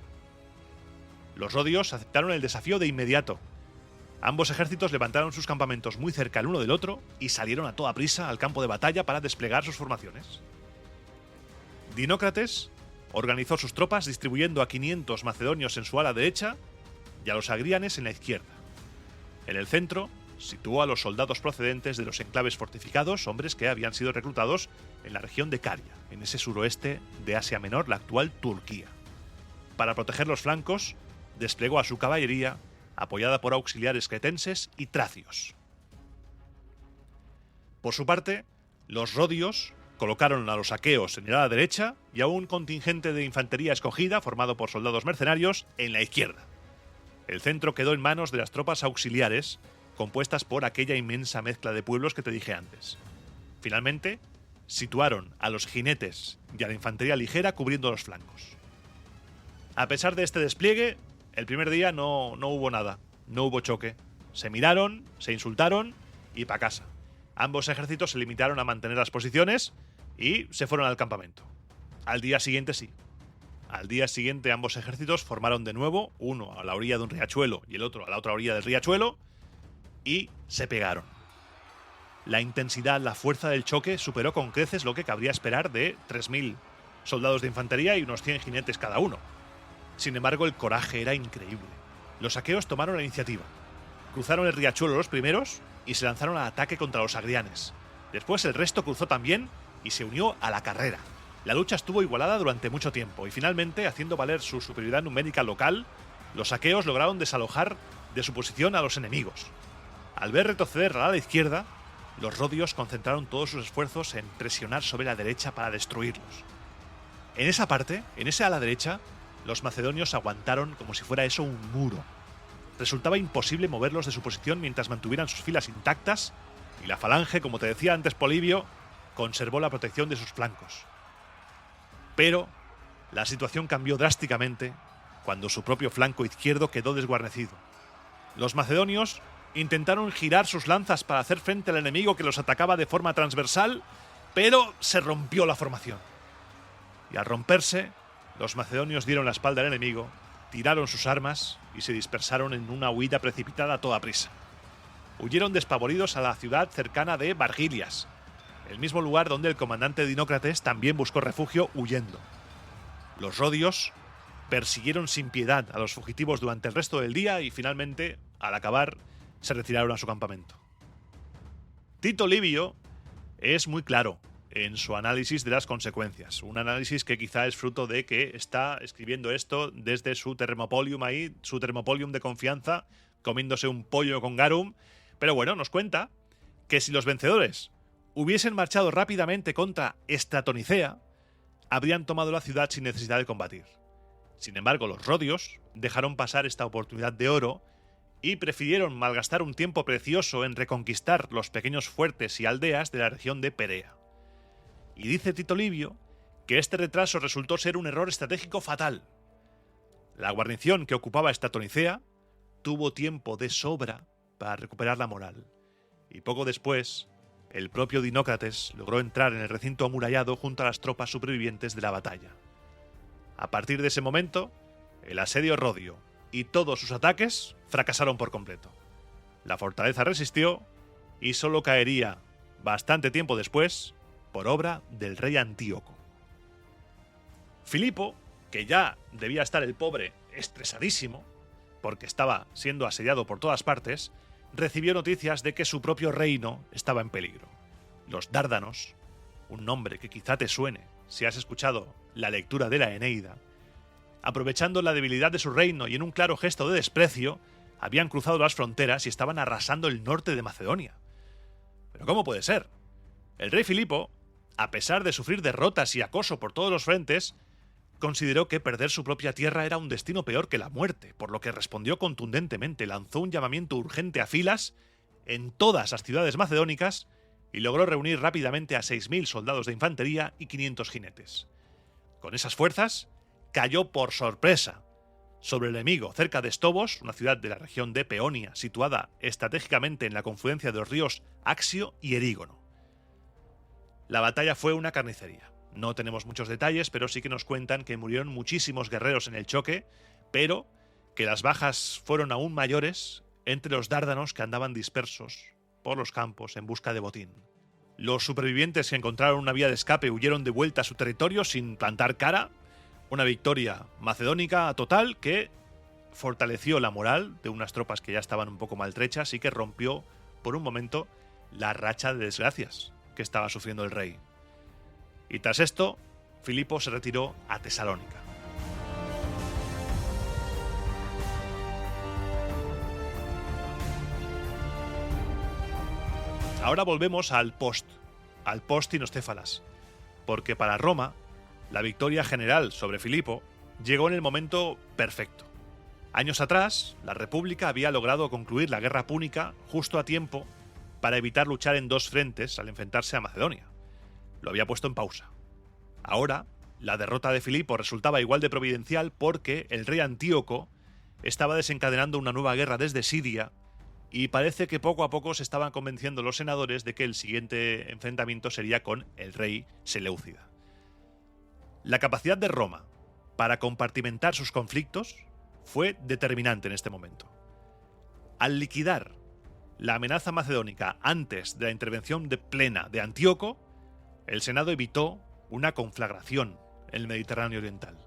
Los rodios aceptaron el desafío de inmediato. Ambos ejércitos levantaron sus campamentos muy cerca el uno del otro y salieron a toda prisa al campo de batalla para desplegar sus formaciones. Dinócrates organizó sus tropas distribuyendo a 500 macedonios en su ala derecha y a los agríanes en la izquierda. En el centro, situó a los soldados procedentes de los enclaves fortificados, hombres que habían sido reclutados en la región de Caria, en ese suroeste de Asia Menor, la actual Turquía. Para proteger los flancos, desplegó a su caballería, apoyada por auxiliares cretenses y tracios. Por su parte, los rodios colocaron a los aqueos en el ala derecha y a un contingente de infantería escogida, formado por soldados mercenarios, en la izquierda. El centro quedó en manos de las tropas auxiliares, compuestas por aquella inmensa mezcla de pueblos que te dije antes. Finalmente, situaron a los jinetes y a la infantería ligera cubriendo los flancos. A pesar de este despliegue, el primer día no hubo nada, no hubo choque. Se miraron, se insultaron y pa' casa. Ambos ejércitos se limitaron a mantener las posiciones y se fueron al campamento. Al día siguiente sí. Al día siguiente ambos ejércitos formaron de nuevo, uno a la orilla de un riachuelo y el otro a la otra orilla del riachuelo, y se pegaron. La intensidad, la fuerza del choque superó con creces lo que cabría esperar de 3.000 soldados de infantería y unos 100 jinetes cada uno. Sin embargo, el coraje era increíble. Los aqueos tomaron la iniciativa. Cruzaron el riachuelo los primeros y se lanzaron al ataque contra los agrianes. Después el resto cruzó también y se unió a la carrera. La lucha estuvo igualada durante mucho tiempo y finalmente, haciendo valer su superioridad numérica local, los aqueos lograron desalojar de su posición a los enemigos. Al ver retroceder a la izquierda, los rodios concentraron todos sus esfuerzos en presionar sobre la derecha para destruirlos. En esa parte, en esa ala derecha, los macedonios aguantaron como si fuera eso un muro. Resultaba imposible moverlos de su posición mientras mantuvieran sus filas intactas, y la falange, como te decía antes Polibio, conservó la protección de sus flancos. Pero la situación cambió drásticamente cuando su propio flanco izquierdo quedó desguarnecido. Los macedonios intentaron girar sus lanzas para hacer frente al enemigo que los atacaba de forma transversal, pero se rompió la formación. Y al romperse, los macedonios dieron la espalda al enemigo, tiraron sus armas y se dispersaron en una huida precipitada a toda prisa. Huyeron despavoridos a la ciudad cercana de Vargilias, el mismo lugar donde el comandante Dinócrates también buscó refugio huyendo. Los rodios persiguieron sin piedad a los fugitivos durante el resto del día y finalmente, al acabar, se retiraron a su campamento. Tito Livio es muy claro en su análisis de las consecuencias. Un análisis que quizá es fruto de que está escribiendo esto desde su Thermopolium ahí, su Thermopolium de confianza, comiéndose un pollo con garum. Pero bueno, nos cuenta que si los vencedores hubiesen marchado rápidamente contra Estratonicea, habrían tomado la ciudad sin necesidad de combatir. Sin embargo, los rodios dejaron pasar esta oportunidad de oro y prefirieron malgastar un tiempo precioso en reconquistar los pequeños fuertes y aldeas de la región de Perea. Y dice Tito Livio que este retraso resultó ser un error estratégico fatal. La guarnición que ocupaba Estratonicea tuvo tiempo de sobra para recuperar la moral, y poco después, el propio Dinócrates logró entrar en el recinto amurallado junto a las tropas supervivientes de la batalla. A partir de ese momento, el asedio rodio y todos sus ataques fracasaron por completo. La fortaleza resistió y solo caería bastante tiempo después por obra del rey Antíoco. Filipo, que ya debía estar el pobre estresadísimo, porque estaba siendo asediado por todas partes, recibió noticias de que su propio reino estaba en peligro. Los Dárdanos, un nombre que quizá te suene si has escuchado la lectura de la Eneida, aprovechando la debilidad de su reino y en un claro gesto de desprecio, habían cruzado las fronteras y estaban arrasando el norte de Macedonia. ¿Pero cómo puede ser? El rey Filipo, a pesar de sufrir derrotas y acoso por todos los frentes, consideró que perder su propia tierra era un destino peor que la muerte, por lo que respondió contundentemente, lanzó un llamamiento urgente a filas en todas las ciudades macedónicas y logró reunir rápidamente a 6.000 soldados de infantería y 500 jinetes. Con esas fuerzas, cayó por sorpresa sobre el enemigo cerca de Stobos, una ciudad de la región de Peonia, situada estratégicamente en la confluencia de los ríos Axio y Erígono. La batalla fue una carnicería. No tenemos muchos detalles, pero sí que nos cuentan que murieron muchísimos guerreros en el choque, pero que las bajas fueron aún mayores entre los dárdanos que andaban dispersos por los campos en busca de botín. Los supervivientes que encontraron una vía de escape huyeron de vuelta a su territorio sin plantar cara. Una victoria macedónica total que fortaleció la moral de unas tropas que ya estaban un poco maltrechas y que rompió por un momento la racha de desgracias que estaba sufriendo el rey. Y tras esto, Filipo se retiró a Tesalónica. Ahora volvemos al post-Inostéfalas, porque para Roma, la victoria general sobre Filipo llegó en el momento perfecto. Años atrás, la República había logrado concluir la guerra púnica justo a tiempo para evitar luchar en dos frentes al enfrentarse a Macedonia. Lo había puesto en pausa. Ahora, la derrota de Filipo resultaba igual de providencial porque el rey Antíoco estaba desencadenando una nueva guerra desde Siria y parece que poco a poco se estaban convenciendo los senadores de que el siguiente enfrentamiento sería con el rey Seleucida. La capacidad de Roma para compartimentar sus conflictos fue determinante en este momento. Al liquidar la amenaza macedónica antes de la intervención plena de Antíoco, el Senado evitó una conflagración en el Mediterráneo oriental.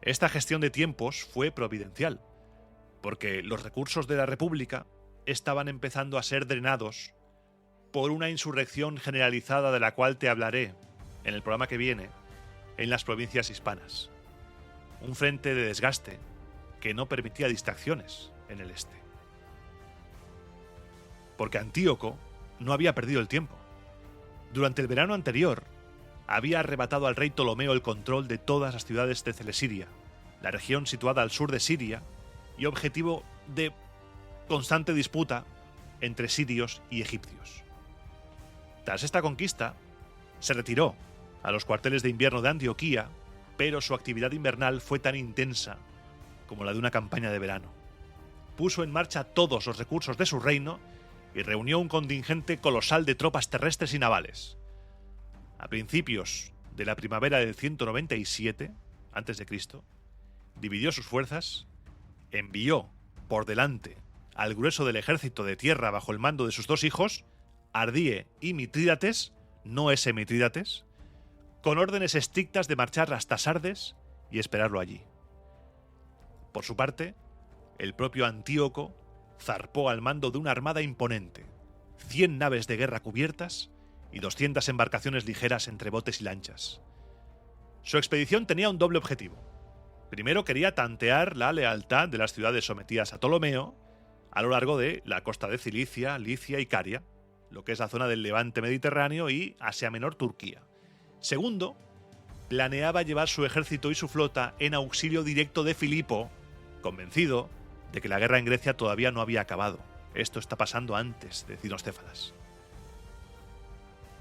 Esta gestión de tiempos fue providencial, porque los recursos de la República estaban empezando a ser drenados por una insurrección generalizada de la cual te hablaré en el programa que viene en las provincias hispanas. Un frente de desgaste que no permitía distracciones en el este. Porque Antíoco no había perdido el tiempo. Durante el verano anterior, había arrebatado al rey Ptolomeo el control de todas las ciudades de Celesiria, la región situada al sur de Siria y objetivo de constante disputa entre sirios y egipcios. Tras esta conquista, se retiró a los cuarteles de invierno de Antioquía, pero su actividad invernal fue tan intensa como la de una campaña de verano. Puso en marcha todos los recursos de su reino y reunió un contingente colosal de tropas terrestres y navales. A principios de la primavera del 197 a.C., dividió sus fuerzas, envió por delante al grueso del ejército de tierra bajo el mando de sus dos hijos, Ardíe y Mitrídates, no ese Mitrídates, con órdenes estrictas de marchar hasta Sardes y esperarlo allí. Por su parte, el propio Antíoco zarpó al mando de una armada imponente, 100 naves de guerra cubiertas y 200 embarcaciones ligeras entre botes y lanchas. Su expedición tenía un doble objetivo. Primero quería tantear la lealtad de las ciudades sometidas a Ptolomeo a lo largo de la costa de Cilicia, Licia y Caria, lo que es la zona del Levante Mediterráneo y Asia Menor, Turquía. Segundo, planeaba llevar su ejército y su flota en auxilio directo de Filipo, convencido de que la guerra en Grecia todavía no había acabado. Esto está pasando antes de Inostéfalas.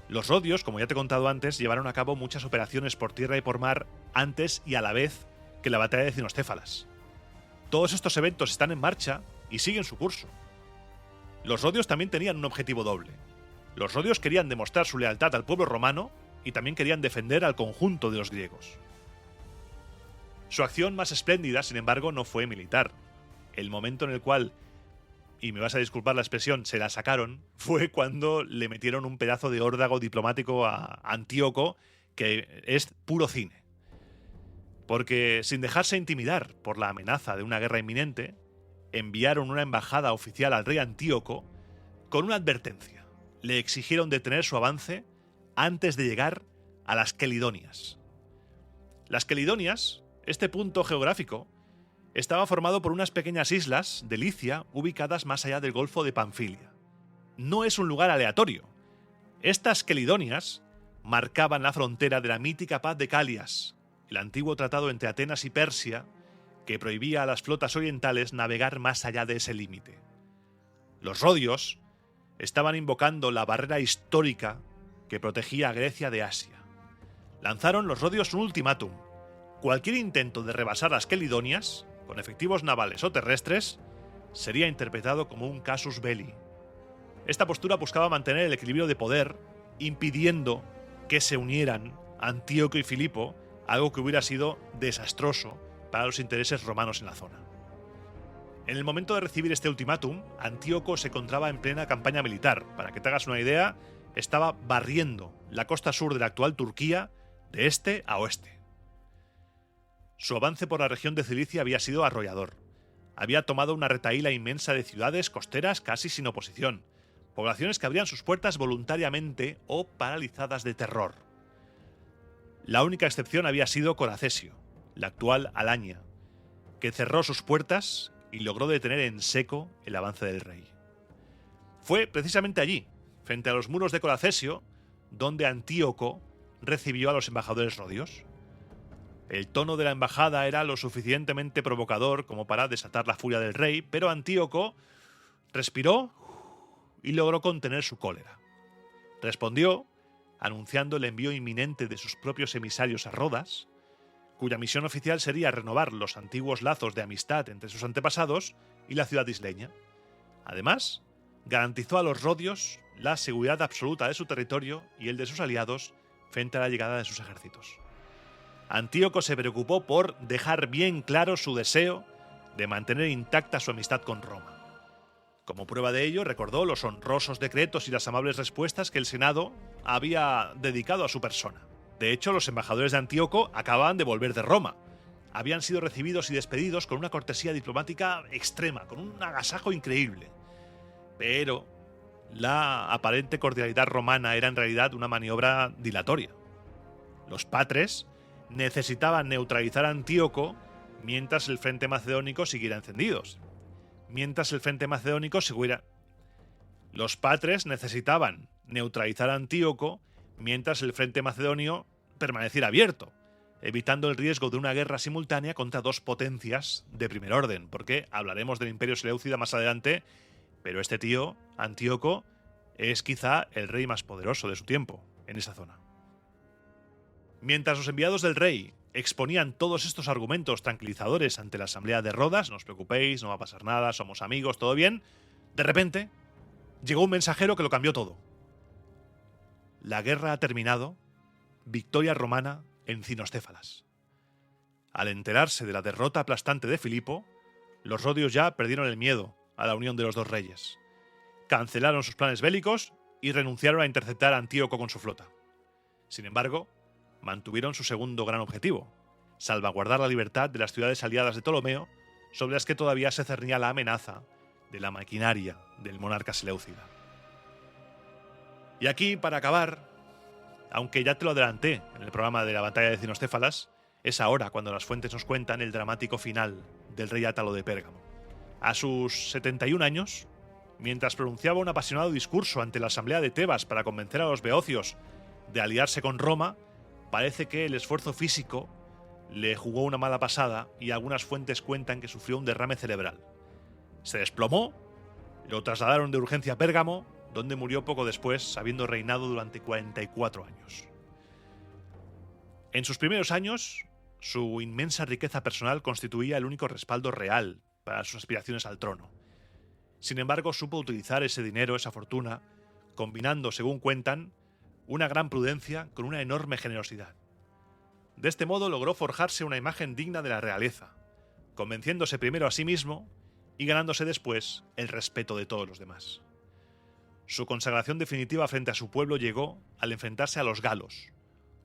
Los rodios, como ya te he contado antes, llevaron a cabo muchas operaciones por tierra y por mar antes y a la vez que la batalla de Inostéfalas. Todos estos eventos están en marcha y siguen su curso. Los rodios también tenían un objetivo doble. Los rodios querían demostrar su lealtad al pueblo romano y también querían defender al conjunto de los griegos. Su acción más espléndida, sin embargo, no fue militar. El momento en el cual, y me vas a disculpar la expresión, se la sacaron, fue cuando le metieron un pedazo de órdago diplomático a Antíoco, que es puro cine. Porque, sin dejarse intimidar por la amenaza de una guerra inminente, enviaron una embajada oficial al rey Antíoco con una advertencia. Le exigieron detener su avance antes de llegar a las Quelidonias. Las Quelidonias, este punto geográfico, estaba formado por unas pequeñas islas de Licia ubicadas más allá del Golfo de Panfilia. No es un lugar aleatorio. Estas Quelidonias marcaban la frontera de la mítica paz de Calias, el antiguo tratado entre Atenas y Persia que prohibía a las flotas orientales navegar más allá de ese límite. Los rodios estaban invocando la barrera histórica que protegía a Grecia de Asia. Lanzaron los rodios un ultimátum. Cualquier intento de rebasar las Quelidonias, con efectivos navales o terrestres, sería interpretado como un casus belli. Esta postura buscaba mantener el equilibrio de poder, impidiendo que se unieran Antíoco y Filipo, algo que hubiera sido desastroso para los intereses romanos en la zona. En el momento de recibir este ultimátum, Antíoco se encontraba en plena campaña militar. Para que te hagas una idea, estaba barriendo la costa sur de la actual Turquía de este a oeste. Su avance por la región de Cilicia había sido arrollador. había tomado una retahíla inmensa de ciudades costeras casi sin oposición, poblaciones que abrían sus puertas voluntariamente o paralizadas de terror. La única excepción había sido Coracesio, la actual Alania, que cerró sus puertas y logró detener en seco el avance del rey. Fue precisamente allí, frente a los muros de Coracesio, donde Antíoco recibió a los embajadores rodios. El tono de la embajada era lo suficientemente provocador como para desatar la furia del rey, pero Antíoco respiró y logró contener su cólera. Respondió anunciando el envío inminente de sus propios emisarios a Rodas, cuya misión oficial sería renovar los antiguos lazos de amistad entre sus antepasados y la ciudad isleña. Además, garantizó a los rodios la seguridad absoluta de su territorio y el de sus aliados frente a la llegada de sus ejércitos. Antíoco se preocupó por dejar bien claro su deseo de mantener intacta su amistad con Roma. Como prueba de ello, recordó los honrosos decretos y las amables respuestas que el Senado había dedicado a su persona. De hecho, los embajadores de Antíoco acababan de volver de Roma. Habían sido recibidos y despedidos con una cortesía diplomática extrema, con un agasajo increíble. Pero la aparente cordialidad romana era en realidad una maniobra dilatoria. Los patres necesitaban neutralizar a Antíoco mientras el frente macedónico siguiera encendido. Los patres necesitaban neutralizar a Antíoco mientras el frente macedonio permaneciera abierto, evitando el riesgo de una guerra simultánea contra dos potencias de primer orden, porque hablaremos del Imperio Seleucida más adelante, pero este tío, Antíoco, es quizá el rey más poderoso de su tiempo en esa zona. Mientras los enviados del rey exponían todos estos argumentos tranquilizadores ante la asamblea de Rodas, no os preocupéis, no va a pasar nada, somos amigos, todo bien, de repente llegó un mensajero que lo cambió todo. La guerra ha terminado, victoria romana en Cinostéfalas. Al enterarse de la derrota aplastante de Filipo, los rodios ya perdieron el miedo a la unión de los dos reyes. Cancelaron sus planes bélicos y renunciaron a interceptar a Antíoco con su flota. Sin embargo, mantuvieron su segundo gran objetivo, salvaguardar la libertad de las ciudades aliadas de Ptolomeo, sobre las que todavía se cernía la amenaza de la maquinaria del monarca seleucida. Y aquí, para acabar, aunque ya te lo adelanté en el programa de la batalla de Cinostéfalas, es ahora cuando las fuentes nos cuentan el dramático final del rey Átalo de Pérgamo. A sus 71 años, mientras pronunciaba un apasionado discurso ante la asamblea de Tebas para convencer a los beocios de aliarse con Roma, parece que el esfuerzo físico le jugó una mala pasada y algunas fuentes cuentan que sufrió un derrame cerebral. Se desplomó, lo trasladaron de urgencia a Pérgamo, donde murió poco después, habiendo reinado durante 44 años. En sus primeros años, su inmensa riqueza personal constituía el único respaldo real para sus aspiraciones al trono. Sin embargo, supo utilizar ese dinero, esa fortuna, combinando, según cuentan, una gran prudencia con una enorme generosidad. De este modo logró forjarse una imagen digna de la realeza, convenciéndose primero a sí mismo y ganándose después el respeto de todos los demás. Su consagración definitiva frente a su pueblo llegó al enfrentarse a los galos,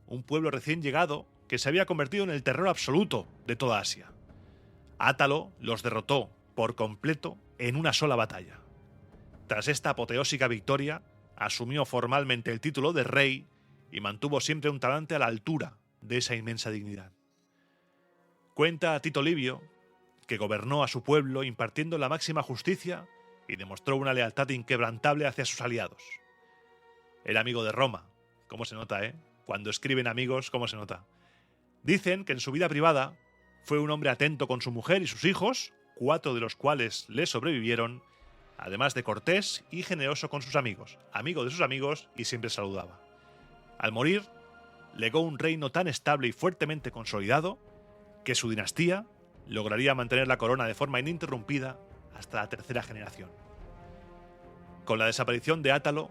un pueblo recién llegado que se había convertido en el terror absoluto de toda Asia. Átalo los derrotó por completo en una sola batalla. Tras esta apoteósica victoria, asumió formalmente el título de rey y mantuvo siempre un talante a la altura de esa inmensa dignidad. Cuenta Tito Livio que gobernó a su pueblo impartiendo la máxima justicia y demostró una lealtad inquebrantable hacia sus aliados. Era amigo de Roma, cómo se nota, Cuando escriben amigos, cómo se nota. Dicen que en su vida privada fue un hombre atento con su mujer y sus hijos, 4 de los cuales le sobrevivieron, además de cortés y generoso con sus amigos, amigo de sus amigos y siempre saludaba. Al morir, legó un reino tan estable y fuertemente consolidado que su dinastía lograría mantener la corona de forma ininterrumpida hasta la 3ª generación. Con la desaparición de Átalo,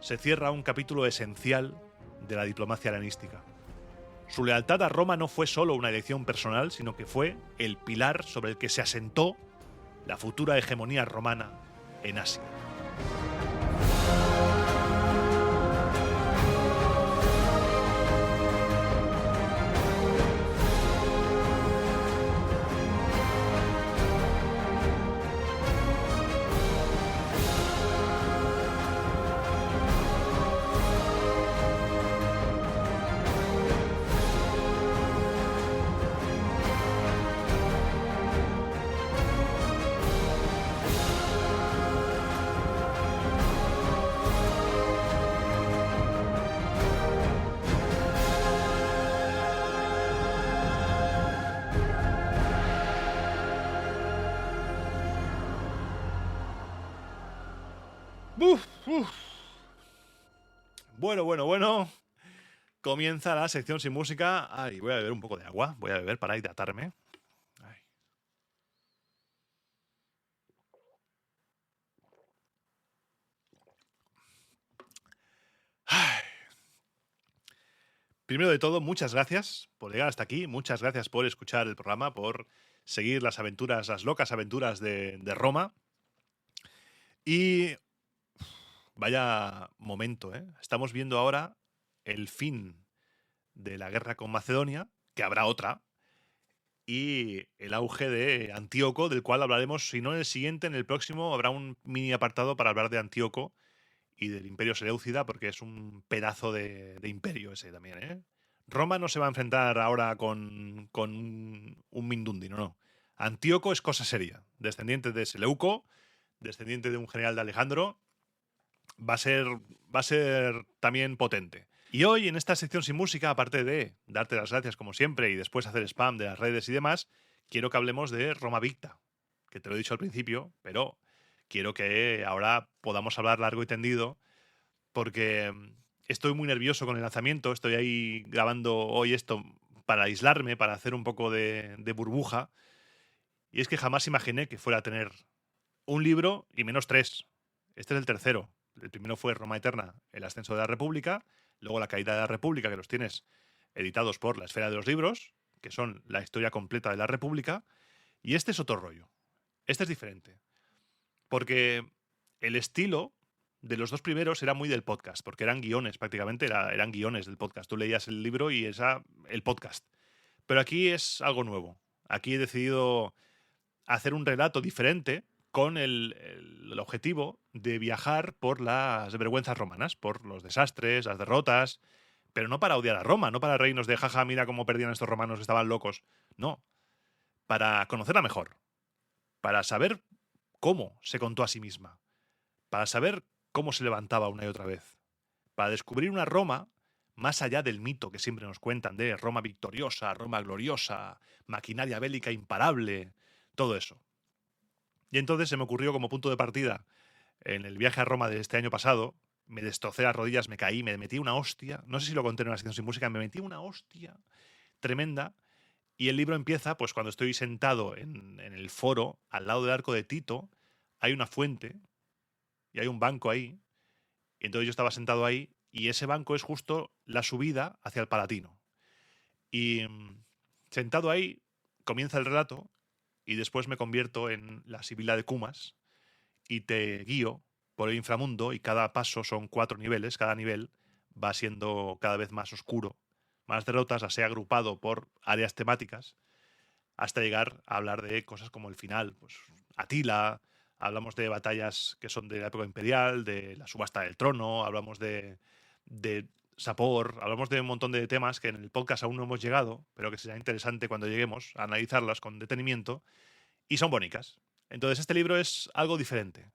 se cierra un capítulo esencial de la diplomacia helenística. Su lealtad a Roma no fue solo una elección personal, sino que fue el pilar sobre el que se asentó la futura hegemonía romana en Asia. Uf, uf. Bueno. Comienza la sección sin música. Ay, voy a beber un poco de agua. Voy a beber para hidratarme. Ay. Ay. Primero de todo, muchas gracias por llegar hasta aquí. Muchas gracias por escuchar el programa, por seguir las aventuras, las locas aventuras de Roma. Y vaya momento, ¿eh? Estamos viendo ahora el fin de la guerra con Macedonia, que habrá otra, y el auge de Antíoco, del cual hablaremos, si no en el siguiente, en el próximo habrá un mini apartado para hablar de Antíoco y del Imperio Seleucida, porque es un pedazo de imperio ese también, ¿eh? Roma no se va a enfrentar ahora con un Mindundi, no. Antíoco es cosa seria, descendiente de Seleuco, descendiente de un general de Alejandro, va a ser también potente. Y hoy, en esta sección sin música, aparte de darte las gracias como siempre y después hacer spam de las redes y demás, quiero que hablemos de Roma Victa, que te lo he dicho al principio, pero quiero que ahora podamos hablar largo y tendido, porque estoy muy nervioso con el lanzamiento, estoy ahí grabando hoy esto para aislarme, para hacer un poco de burbuja, y es que jamás imaginé que fuera a tener un libro y menos 3. Este es el tercero. El primero fue Roma Eterna, el ascenso de la República, luego la caída de la República, que los tienes editados por la Esfera de los Libros, que son la historia completa de la República, y este es otro rollo. Este es diferente. Porque el estilo de los dos primeros era muy del podcast, porque eran guiones, prácticamente eran guiones del podcast. Tú leías el libro y el podcast. Pero aquí es algo nuevo. Aquí he decidido hacer un relato diferente con el objetivo de viajar por las vergüenzas romanas, por los desastres, las derrotas, pero no para odiar a Roma, no para reírnos de jaja, mira cómo perdían estos romanos, estaban locos. No, para conocerla mejor, para saber cómo se contó a sí misma, para saber cómo se levantaba una y otra vez, para descubrir una Roma más allá del mito que siempre nos cuentan de Roma victoriosa, Roma gloriosa, maquinaria bélica imparable, todo eso. Y entonces se me ocurrió como punto de partida, en el viaje a Roma de este año pasado, me destrocé las rodillas, me caí, me metí una hostia, no sé si lo conté en una sección sin música, me metí una hostia tremenda, y el libro empieza, pues cuando estoy sentado en el foro, al lado del arco de Tito, hay una fuente, y hay un banco ahí, y entonces yo estaba sentado ahí, y ese banco es justo la subida hacia el Palatino. Y sentado ahí, comienza el relato, y después me convierto en la Sibila de Cumas y te guío por el inframundo y cada paso son 4 niveles, cada nivel va siendo cada vez más oscuro, más derrotas, las he agrupado por áreas temáticas hasta llegar a hablar de cosas como el final, pues Atila, hablamos de batallas que son de la época imperial, de la subasta del trono, hablamos de Sapor, hablamos de un montón de temas que en el podcast aún no hemos llegado, pero que será interesante cuando lleguemos a analizarlas con detenimiento, y son bonitas. Entonces este libro es algo diferente.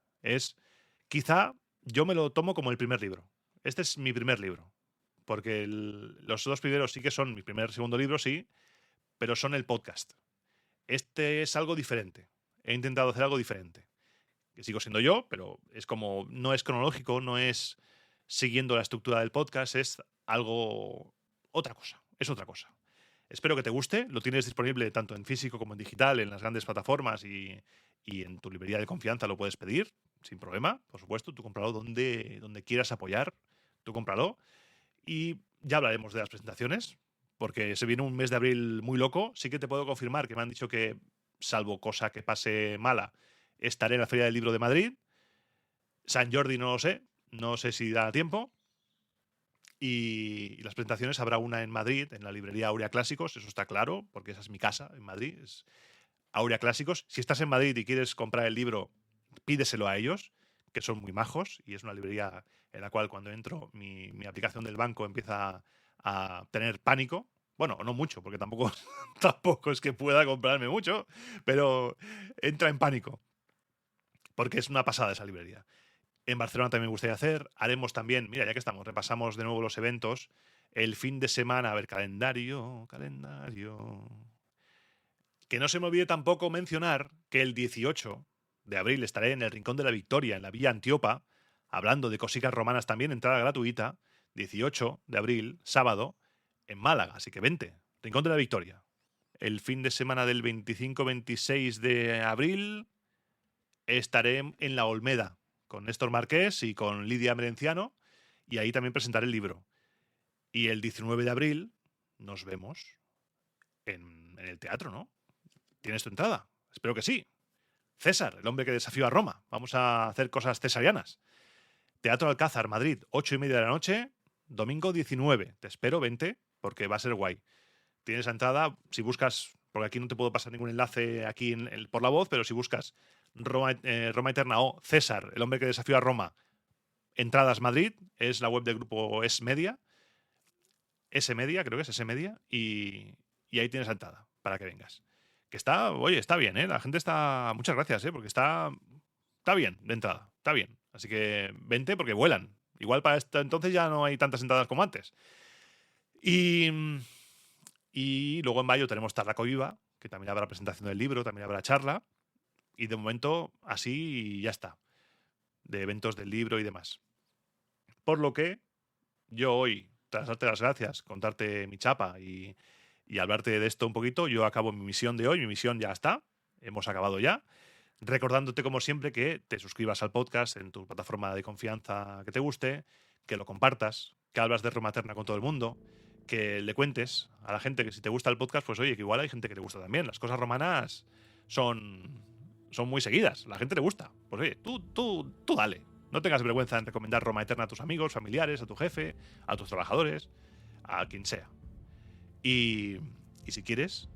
Quizá yo me lo tomo como el primer libro. Este es mi primer libro, porque los dos primeros sí que son mi primer, segundo libro, sí, pero son el podcast. Este es algo diferente. He intentado hacer algo diferente. Que sigo siendo yo, pero es como, no es cronológico, no es siguiendo la estructura del podcast, es algo, otra cosa, es otra cosa. Espero que te guste, lo tienes disponible tanto en físico como en digital, en las grandes plataformas y en tu librería de confianza lo puedes pedir, sin problema, por supuesto, tú cómpralo donde quieras apoyar, tú cómpralo. Y ya hablaremos de las presentaciones, porque se viene un mes de abril muy loco. Sí que te puedo confirmar que me han dicho que, salvo cosa que pase mala, estaré en la Feria del Libro de Madrid. San Jordi no sé si da tiempo. Y las presentaciones habrá una en Madrid, en la librería Aurea Clásicos, eso está claro, porque esa es mi casa en Madrid, es Aurea Clásicos. Si estás en Madrid y quieres comprar el libro, pídeselo a ellos, que son muy majos, y es una librería en la cual cuando entro mi aplicación del banco empieza a tener pánico. Bueno, no mucho, porque tampoco, tampoco es que pueda comprarme mucho, pero entra en pánico, porque es una pasada esa librería. En Barcelona también me gustaría hacer. Haremos también, mira, ya que estamos, repasamos de nuevo los eventos. El fin de semana, a ver, calendario. Que no se me olvide tampoco mencionar que el 18 de abril estaré en el Rincón de la Victoria, en la Villa Antiopa, hablando de cositas romanas también, entrada gratuita, 18 de abril, sábado, en Málaga. Así que vente, Rincón de la Victoria. El fin de semana del 25-26 de abril estaré en La Olmeda con Néstor Marqués y con Lidia Merenciano, y ahí también presentaré el libro. Y el 19 de abril nos vemos en el teatro, ¿no? ¿Tienes tu entrada? Espero que sí. César, el hombre que desafió a Roma. Vamos a hacer cosas cesarianas. Teatro Alcázar, Madrid, 8:30 de la noche, domingo 19. Te espero, vente, porque va a ser guay. Tienes la entrada, si buscas, porque aquí no te puedo pasar ningún enlace aquí por la voz, pero si buscas Roma Eterna o César, el hombre que desafió a Roma, Entradas Madrid, es la web del grupo S-Media, creo que es S-Media, y ahí tienes la entrada para que vengas. Que está, oye, está bien, ¿eh? La gente está... Muchas gracias, ¿eh? Porque está bien de entrada, está bien. Así que vente porque vuelan. Igual para entonces ya no hay tantas entradas como antes. Y luego en mayo tenemos Tarraco Viva, que también habrá presentación del libro, también habrá charla. Y de momento así ya está. De eventos del libro y demás. Por lo que yo hoy, tras darte las gracias, contarte mi chapa y hablarte de esto un poquito, yo acabo mi misión de hoy. Mi misión ya está. Hemos acabado ya. Recordándote, como siempre, que te suscribas al podcast en tu plataforma de confianza que te guste, que lo compartas, que hablas de Roma Eterna con todo el mundo, que le cuentes a la gente que si te gusta el podcast, pues oye, que igual hay gente que le gusta también. Las cosas romanas son muy seguidas. La gente le gusta. Pues oye, tú dale. No tengas vergüenza en recomendar Roma Eterna a tus amigos, familiares, a tu jefe, a tus trabajadores, a quien sea. Y si quieres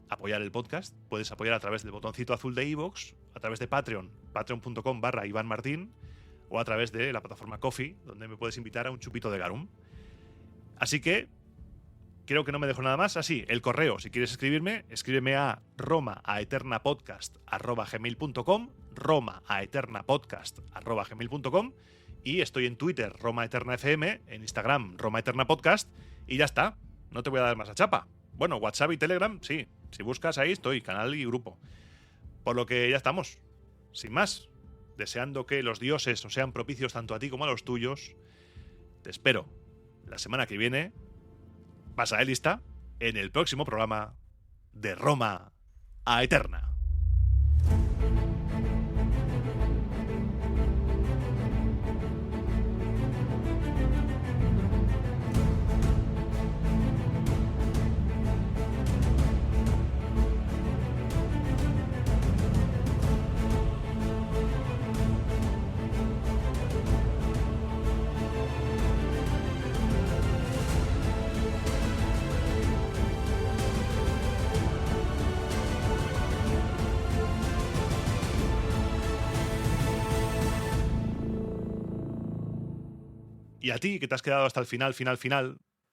apoyar el podcast, puedes apoyar a través del botoncito azul de iVoox, a través de Patreon, patreon.com/Iván Martín, o a través de la plataforma Ko-fi, donde me puedes invitar a un chupito de garum. Así que creo que no me dejo nada más. Así, el correo, si quieres escribirme, escríbeme a romaaeternapodcast@gmail.com, romaaeternapodcast@gmail.com, y estoy en Twitter, Roma Eterna FM, en Instagram, Roma Eterna Podcast, y ya está. No te voy a dar más a chapa. Bueno, WhatsApp y Telegram, sí. Si buscas ahí estoy, canal y grupo. Por lo que ya estamos. Sin más, deseando que los dioses os sean propicios tanto a ti como a los tuyos, te espero la semana que viene, pasa de lista, en el próximo programa de Roma a Eterna. Y a ti, que te has quedado hasta el final,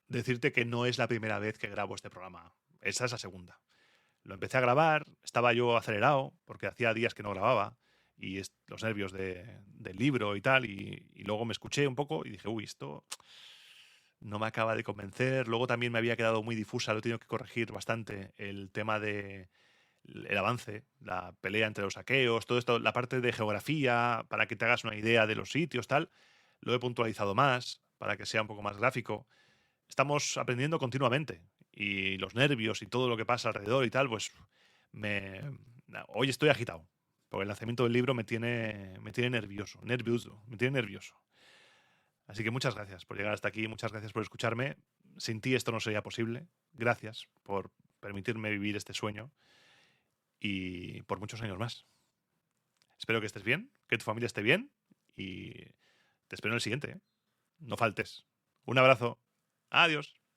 decirte que no es la primera vez que grabo este programa. Esa es la segunda. Lo empecé a grabar, estaba yo acelerado, porque hacía días que no grababa, y los nervios del libro y tal, y luego me escuché un poco y dije, uy, esto no me acaba de convencer. Luego también me había quedado muy difusa, lo he tenido que corregir bastante, el tema de el avance, la pelea entre los aqueos, todo esto, la parte de geografía, para que te hagas una idea de los sitios, tal. Lo he puntualizado más para que sea un poco más gráfico. Estamos aprendiendo continuamente y los nervios y todo lo que pasa alrededor y tal, pues hoy estoy agitado porque el lanzamiento del libro me tiene nervioso. Así que muchas gracias por llegar hasta aquí, muchas gracias por escucharme. Sin ti esto no sería posible. Gracias por permitirme vivir este sueño y por muchos años más. Espero que estés bien, que tu familia esté bien y te espero en el siguiente, ¿eh? No faltes. Un abrazo. Adiós.